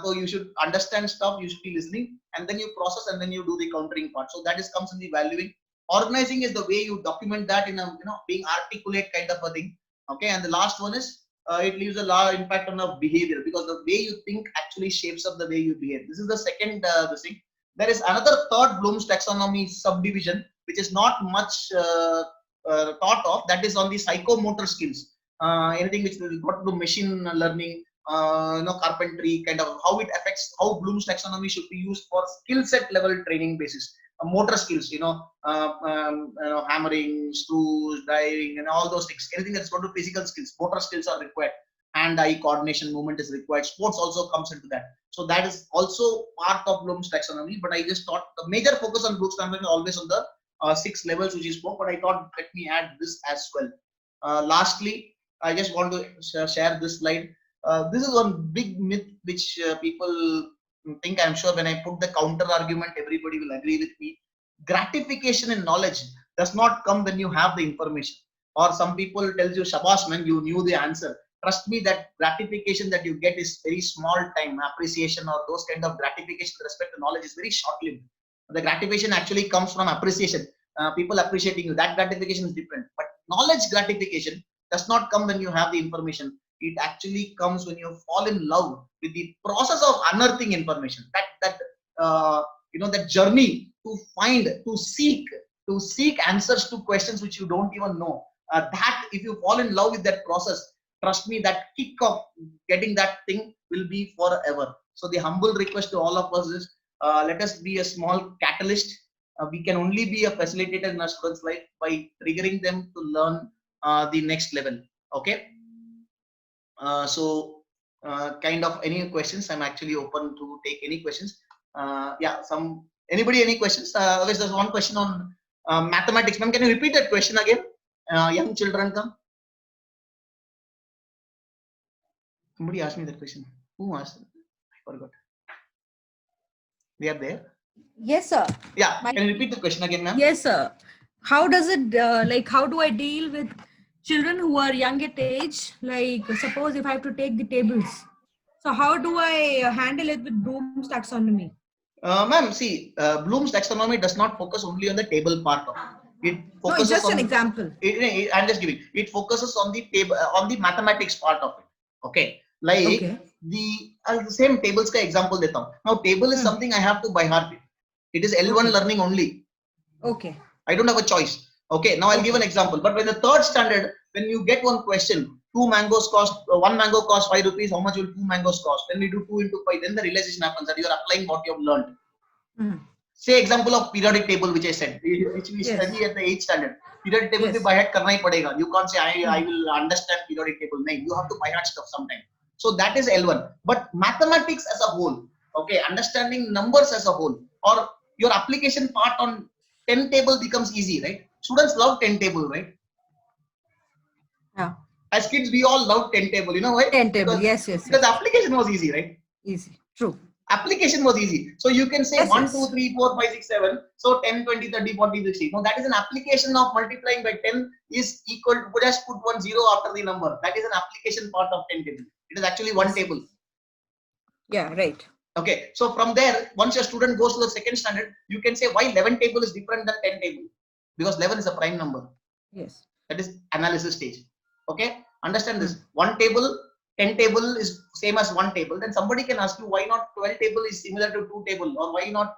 So you should understand stuff, you should be listening, and then you process, and then you do the countering part. So that is comes in the valuing. Organizing is the way you document that in a being articulate kind of a thing. Okay, and the last one is it leaves a lot of impact on our behavior, because the way you think actually shapes up the way you behave. This is the second thing. There is another third Bloom's taxonomy subdivision which is not much thought of. That is on the psychomotor skills. Anything which is got to do machine learning, carpentry, kind of how it affects, how Bloom's taxonomy should be used for skill set level training basis. Motor skills, hammering, screws, driving, and all those things. Anything that's got to physical skills, motor skills are required. Hand-eye coordination, movement is required. Sports also comes into that. So that is also part of Bloom's taxonomy. But I just thought the major focus on Bloom's taxonomy is always on the 6 levels which you spoke. But I thought let me add this as well. Lastly, I just want to share this slide. This is one big myth which people think. I'm sure when I put the counter argument, everybody will agree with me. Gratification in knowledge does not come when you have the information. Or some people tells you, Shabash man, you knew the answer. Trust me, that gratification that you get is very small time. Appreciation or those kind of gratification with respect to knowledge is very short-lived. The gratification actually comes from appreciation. People appreciating you, that gratification is different. But knowledge gratification does not come when you have the information. It actually comes when you fall in love with the process of unearthing information. That journey to find, to seek answers to questions which you don't even know. That if you fall in love with that process, trust me, that kick of getting that thing will be forever. So the humble request to all of us is, let us be a small catalyst. We can only be a facilitator in our students' life by triggering them to learn the next level. Okay. Kind of any questions? I'm actually open to take any questions. Anybody any questions? There's one question on mathematics. Ma'am, can you repeat that question again? Young children come. Somebody asked me that question. Who asked? I forgot. They are there? Yes, sir. Yeah. Can you repeat the question again, ma'am? Yes, sir. How does it, how do I deal with children who are young at age? Like, suppose if I have to take the tables. So how do I handle it with Bloom's taxonomy? Ma'am, see, Bloom's taxonomy does not focus only on the table part of it. It focuses no, just an example. I'm just giving. It focuses on the table, on the mathematics part of it. Okay. Like the same tables ka example deta hu. Now table is something I have to by heart. It is L1 learning only. Okay. I don't have a choice. Okay. Now I'll give an example. But when the third standard, when you get one question, 2 mangoes cost, 1 mango cost 5 rupees. How much will 2 mangoes cost? When we do 2 into 5, then the realization happens that you are applying what you have learned. Say example of periodic table, which I said, which we study at the 8th standard. Periodic table by heart karna hi padega. You can't say I will understand periodic table. No, you have to by heart stuff sometime. So that is L1. But mathematics as a whole, okay, understanding numbers as a whole, or your application part on 10 table becomes easy, right? Students love 10 table, right? Yeah. As kids, we all love 10 table. You know why? 10 table. Yes. Because the application was easy, right? Easy. True. Application was easy. So you can say Yes, 1, yes. 2, 3, 4, 5, 6, 7. So 10, 20, 30, 40, 60. Now that is an application of multiplying by 10 is equal to, just put 1 0 after the number. That is an application part of 10 table. It is actually one table. Yeah, right. Okay. So from there, once your student goes to the second standard, you can say why 11 table is different than 10 table. Because 11 is a prime number. Yes. That is analysis stage. Okay. Understand this. 1 table, 10 table is same as 1 table. Then somebody can ask you why not 12 table is similar to 2 table, or why not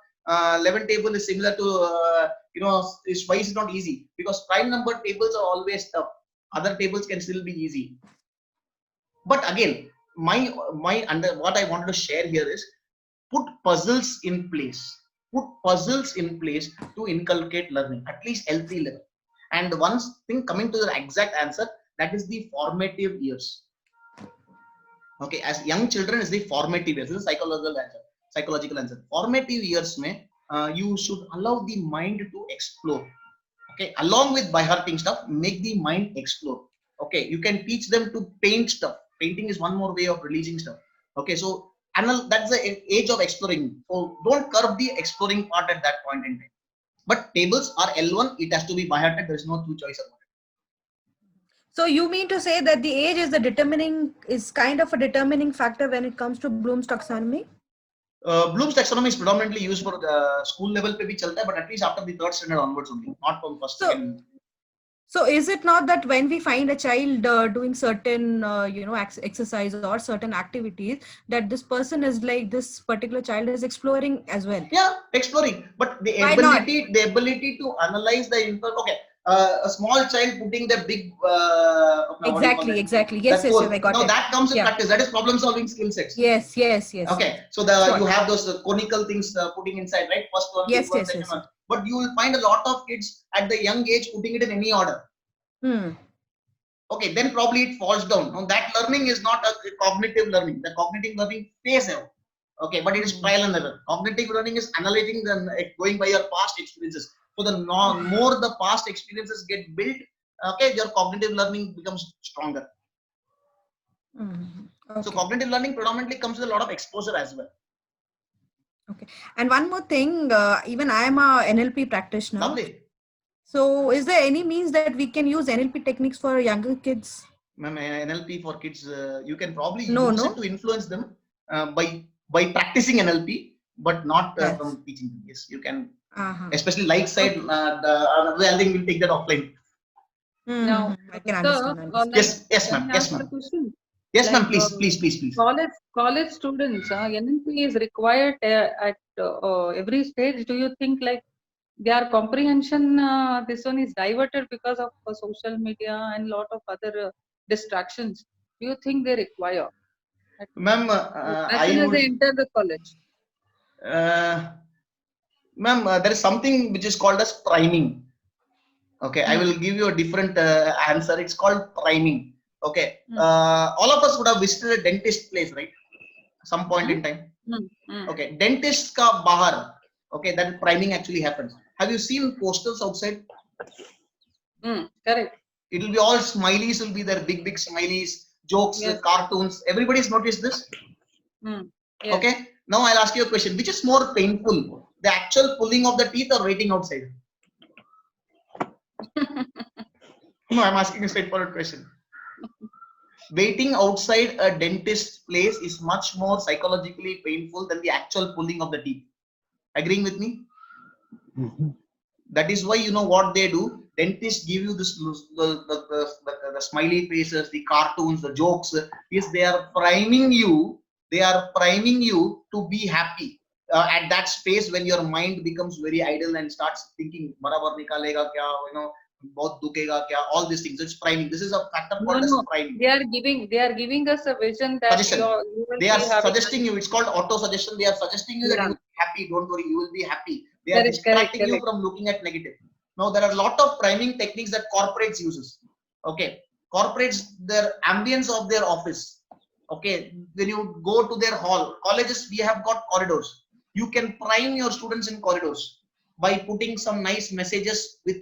11 table is similar to why is it not easy? Because prime number tables are always tough. Other tables can still be easy. But again, what I wanted to share here is put puzzles in place. Put puzzles in place to inculcate learning, at least L3 level. And one thing, coming to the exact answer, that is the formative years. Okay, as young children is the formative years. This is psychological answer. Formative years mein, you should allow the mind to explore. Okay, along with by hearting stuff, make the mind explore. Okay, you can teach them to paint stuff. Painting is one more way of releasing stuff. Okay, so that's the age of exploring. So don't curb the exploring part at that point in time. But tables are L1, it has to be by hearted. There is no two choice about it. So you mean to say that the age is kind of a determining factor when it comes to Bloom's taxonomy? Bloom's taxonomy is predominantly used for school level pe bhi chalta hai, but at least after the 3rd standard onwards only, not from first. So is it not that when we find a child doing certain exercise or certain activities, that this person is like, this particular child is exploring as well? Yeah, exploring, but the ability to analyze the info. Okay, a small child putting the big exactly. Yes, I got it. That comes in practice. That is problem solving skill sets. Yes. Okay, so you have those conical things putting inside, right? First one, yes. One. But you will find a lot of kids at the young age putting it in any order. Okay, then probably it falls down. Now that learning is not a cognitive learning. The cognitive learning phase out. Okay, but it is trial and error. Cognitive learning is analyzing going by your past experiences. So the more the past experiences get built, okay, your cognitive learning becomes stronger. Okay. So cognitive learning predominantly comes with a lot of exposure as well. Okay, and one more thing, even I am a NLP practitioner. Lovely. So is there any means that we can use NLP techniques for younger kids? Ma'am, NLP for kids, you can probably use it to influence them by practicing NLP, but not from teaching them. Yes, you can. Especially light side, I think we'll take that offline. Now, I can understand. Yes, ma'am. Yes, ma'am. Please. College students, NLP is required at every stage. Do you think like their comprehension, this one is diverted because of social media and lot of other distractions? Do you think they require? Ma'am, as soon as they enter the college. Ma'am, there is something which is called as priming. Okay, I will give you a different answer. It's called priming. Okay, all of us would have visited a dentist place, right? Some point in time. Okay, dentist ka bahar. Okay, that priming actually happens. Have you seen posters outside? Correct. It will be all smileys. Will be there, big smileys, jokes, cartoons. Everybody's noticed this. Yes. Okay. Now I'll ask you a question. Which is more painful, the actual pulling of the teeth or waiting outside? No, I'm asking a straightforward question. Waiting outside a dentist's place is much more psychologically painful than the actual pulling of the teeth. Agreeing with me? That is why, you know what they do? Dentists give you this the smiley faces, the cartoons, the jokes. Yes, they are priming you. They are priming you to be happy at that space when your mind becomes very idle and starts thinking, "Barabar nikalega kya?" Bahut dukega kya? All these things. It's priming. This is a factor called as priming. They are giving us a vision that they are suggesting you. It's called auto suggestion. They are suggesting you that you will be happy. Don't worry, you will be happy. They are distracting you from looking at negative. Now there are a lot of priming techniques that corporates uses. Okay, corporates, their ambience of their office. Okay, when you go to their hall, colleges, we have got corridors. You can prime your students in corridors by putting some nice messages with.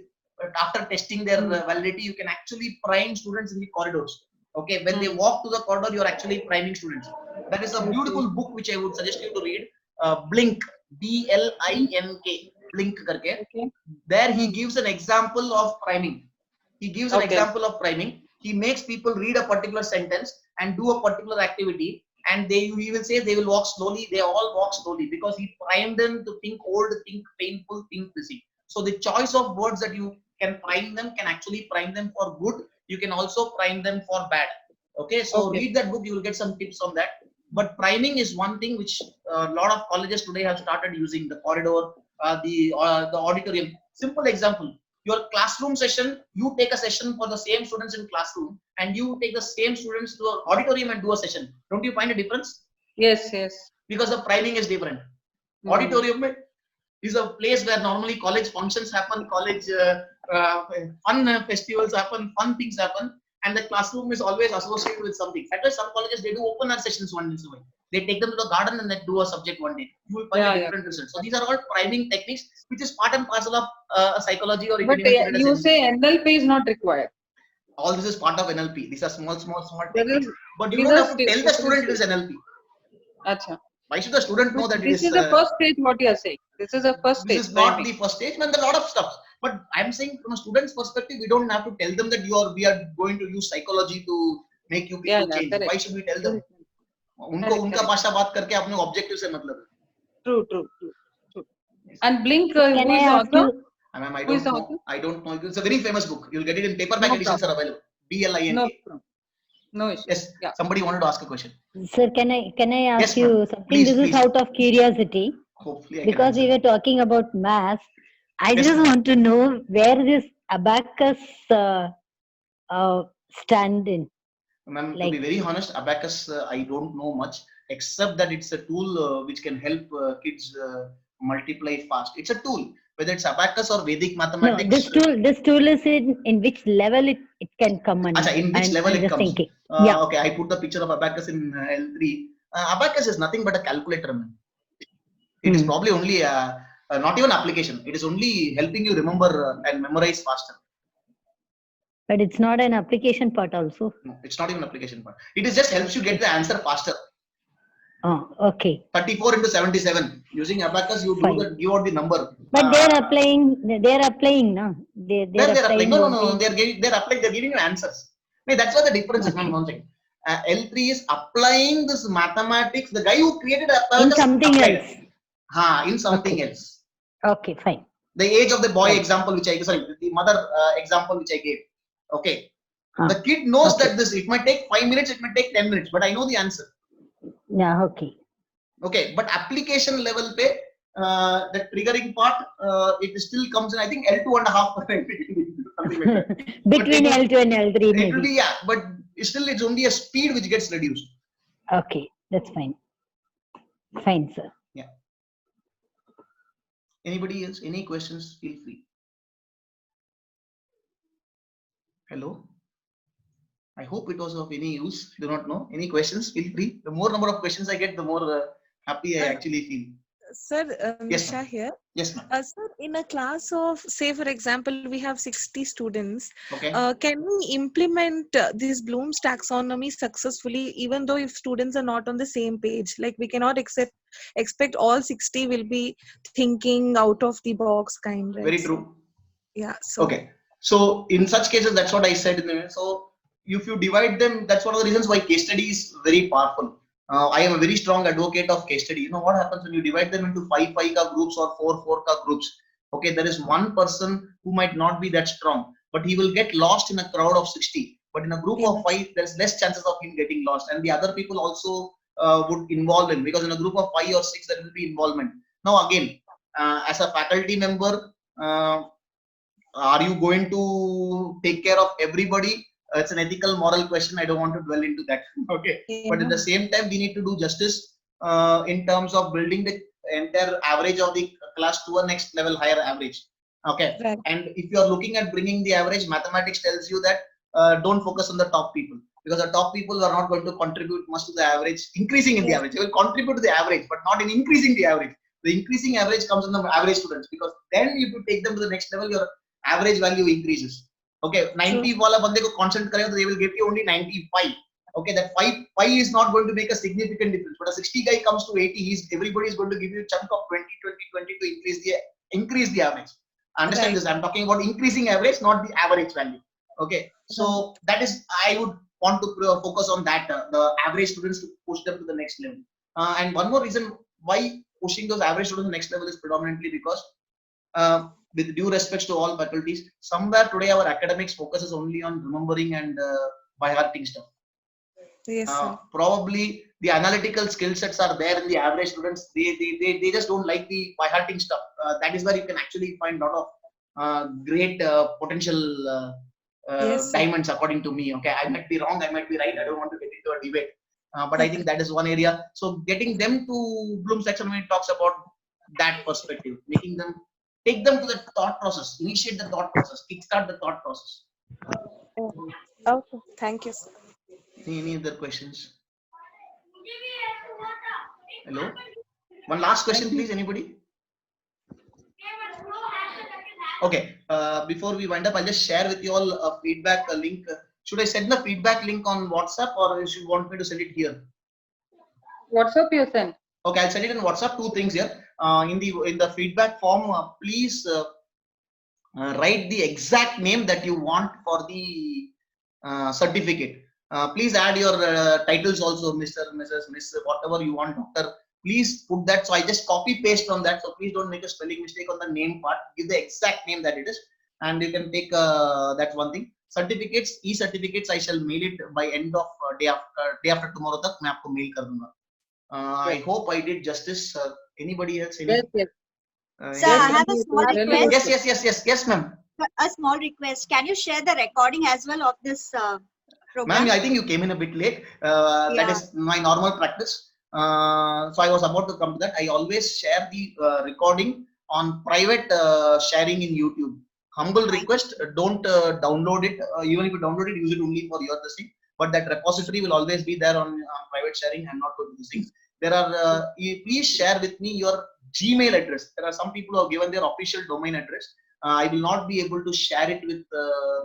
After testing their validity, you can actually prime students in the corridors. Okay, when they walk to the corridor, you are actually priming students. That is a beautiful book which I would suggest you to read. Blink, B-L-I-N-K, Blink करके. Okay. There he gives an example of priming. He gives an Okay. example of priming. He makes people read a particular sentence and do a particular activity, and he will say they will walk slowly. They all walk slowly because he primed them to think old, think painful, think busy. So the choice of words that you can prime them can actually prime them for good. You can also prime them for bad. Okay, so Okay. read that book. You will get some tips on that. But priming is one thing which a lot of colleges today have started using. The corridor, the auditorium. Simple example. Your classroom session, you take a session for the same students in classroom, and you take the same students to an auditorium and do a session. Don't you find a difference? Yes, yes. Because the priming is different. Hmm. Auditorium is a place where normally college functions happen, college fun festivals happen, fun things happen, and the classroom is always associated with something. At least some colleges, they do open air sessions once in a while. They take them to the garden and they do a subject one day. You will find Yeah, a yeah. different result. So these are all priming techniques, which is part and parcel of psychology, or you But can even put it as you NLP. say NLP is not required. All this is part of NLP. These are small There techniques. is, But you these don't are have to tell the student it is NLP. Acha. Why should the student know that it This is? is the first stage. What you are saying? This is the first This stage. is not priming. the first stage, and there are a lot of stuff. But I'm saying from a student's perspective, we don't have to tell them that we are going to use psychology to make you people change. Correct. Why should we tell them? उनको Correct, उनका correct. भाषा बात करके अपने objective से मतलब है. True. And Blink, Can who I is the ask author? you? Ma'am, I Who is don't the know. author? I don't know. It's a very famous book. You'll get it in paperback No editions are available. B-L-I-N-K. No problem. No issue. Yes. Yeah. Somebody wanted to ask a question. Sir, can I ask Yes, you ma'am. something? Please, This please. is out of curiosity. Hopefully, I can Because we answer. were talking about maths, I Yes, just ma'am. want to know where this abacus stand in. Ma'am, to Like- be very honest, abacus, I don't know much, except that it's a tool which can help kids multiply fast. It's a tool, whether it's abacus or Vedic No, mathematics. this tool is in which level it can come under. Acha, in which level I'm it just comes? thinking. Yeah. Okay, I put the picture of abacus in L3. Abacus is nothing but a calculator, ma'am. It is probably only not even application. It is only helping you remember and memorize faster. But it's not an application part also. No, it's not even application part. It is just helps you get the answer faster. Oh, okay. 34 into 77. Using abacus, you do Fine. the give out the number. But they're applying, no? They're Applying. No. only- They're applying. They're giving you answers. No, that's what the difference is. Okay. One thing. L3 is applying this mathematics. The guy who created abacus In something applied else. it. In something Okay. else. Okay, fine. The age of the boy Right. example, the mother example which I gave. Okay. Ah, The kid knows okay. that it might take 5 minutes, it might take 10 minutes, but I know the answer. Yeah, okay. Okay, but application level pe, the triggering part, it still comes in, I think L2.5%. Something like that. Between it will- L2 and L3 It will maybe. be, but still it's only a speed which gets reduced. Okay, that's fine. Fine, sir. Anybody else? Any questions? Feel free. Hello? I hope it was of any use. Do not know. Any questions? Feel free. The more number of questions I get, the more happy I actually feel. Sir, Yes, Nisha ma'am. here. Yes, ma'am. Sir, in a class of, say, for example, we have 60 students. Okay. Can we implement this Bloom's taxonomy successfully, even though if students are not on the same page? Like we cannot expect all 60 will be thinking out of the box kind. Right? Very true. Yeah. So, Okay. So in such cases, that's what I said. So if you divide them, that's one of the reasons why case study is very powerful. I am a very strong advocate of case study. You know what happens when you divide them into 5 groups or 4 groups? Okay, there is one person who might not be that strong, but he will get lost in a crowd of 60. But in a group of 5, there's less chances of him getting lost, and the other people also would involve him, because in a group of 5 or 6 there will be involvement. Now again, as a faculty member, are you going to take care of everybody? It's an ethical, moral question. I don't want to dwell into that. Okay. But at the same time, we need to do justice in terms of building the entire average of the class to a next level higher average. Okay. Right. And if you are looking at bringing the average, mathematics tells you that don't focus on the top people, because the top people are not going to contribute much to the average, increasing in the average. They will contribute to the average, but not in increasing the average. The increasing average comes in the average students, because then if you take them to the next level, your average value increases. Okay, 90 wala bande ko constant kare, they will get you only 95. Okay, that 5 is not going to make a significant difference. But a 60 guy comes to 80, everybody is going to give you a chunk of 20 to increase the average. Understand Right. this? I'm talking about increasing average, not the average value. Okay, so that is, I would want to focus on that, the average students, to push them to the next level. And one more reason why pushing those average students to the next level is predominantly because, with due respects to all faculties, somewhere today our academics focuses only on remembering and by hearting stuff. Yes, sir. Probably the analytical skill sets are there in the average students. They just don't like the by hearting stuff. That is where you can actually find a lot of great potential Yes, sir. diamonds, according to me. Okay, I might be wrong, I might be right. I don't want to get into a debate, but I think that is one area. So getting them to Bloom's taxonomy talks about that perspective, making them, take them to the thought process, initiate the thought process, kickstart the thought process. Okay. Thank you, sir. Any other questions? Hello? One last question, please, anybody? Okay, before we wind up, I'll just share with you all a feedback link. Should I send the feedback link on WhatsApp, or you should want me to send it here? WhatsApp you send. Okay, I'll send it in WhatsApp. Two things here. In the feedback form, please write the exact name that you want for the certificate. Please add your titles also, Mr., Mrs., Miss, whatever you want, doctor. Please put that. So I just copy paste from that. So please don't make a spelling mistake on the name part. Give the exact name that it is, and you can take that's one thing. Certificates, e-certificates, I shall mail it by end of day after tomorrow. Tak मैं आपको mail कर दूँगा. I hope I did justice. Anybody else? Yes, yes. Sir, I have a small request. Yes, ma'am. A small request. Can you share the recording as well of this program? Ma'am, I think you came in a bit late. That is my normal practice. So I was about to come to that. I always share the recording on private sharing in YouTube. Humble request, don't download it. Even if you download it, use it only for your thing. But that repository will always be there on private sharing. I'm not going to do things. There are, please share with me your Gmail address. There are some people who have given their official domain address. I will not be able to share it with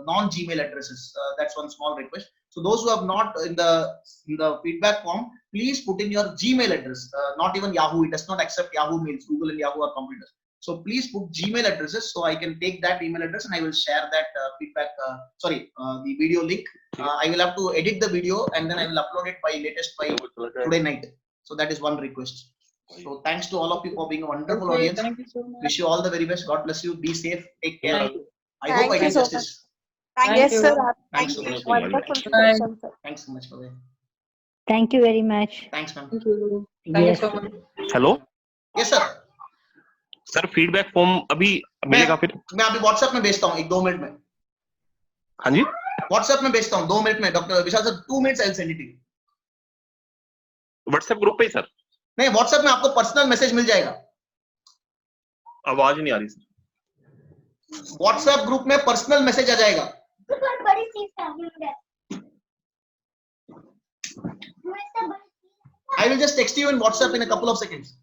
non-Gmail addresses. That's one small request. So those who have not in the feedback form, please put in your Gmail address. Not even Yahoo. It does not accept Yahoo mails. Google and Yahoo are competitors. So please put Gmail addresses so I can take that email address and I will share that feedback. The video link. I will have to edit the video and then I will upload it by today night. So that is one request. So thanks to all of you for being a wonderful audience. Thank you so much. Wish you all the very best. God bless you. Be safe. Take care. Thank you. I hope I did so justice. Thank Yes, you. sir. Thanks so much. Wonderful Bye. session, sir. Thanks so much for that. Thank you very much. Thanks, ma'am. Thank you. Thank you Yes. so much. Hello Yes, sir. Sir feedback form अभी मिलेगा फिर? मैं अभी WhatsApp में भेजता हूँ 1-2 minute में. हाँ जी WhatsApp में भेजता हूँ 2 मिनट में. Doctor Vishal sir 2 minutes I'll send it to you. WhatsApp group पे ही सर? नहीं, WhatsApp में आपको पर्सनल मैसेज मिल जाएगा. आवाज नहीं आ रही सर. WhatsApp ग्रुप में पर्सनल मैसेज आ जाएगा. I will just text you in WhatsApp in a couple of seconds.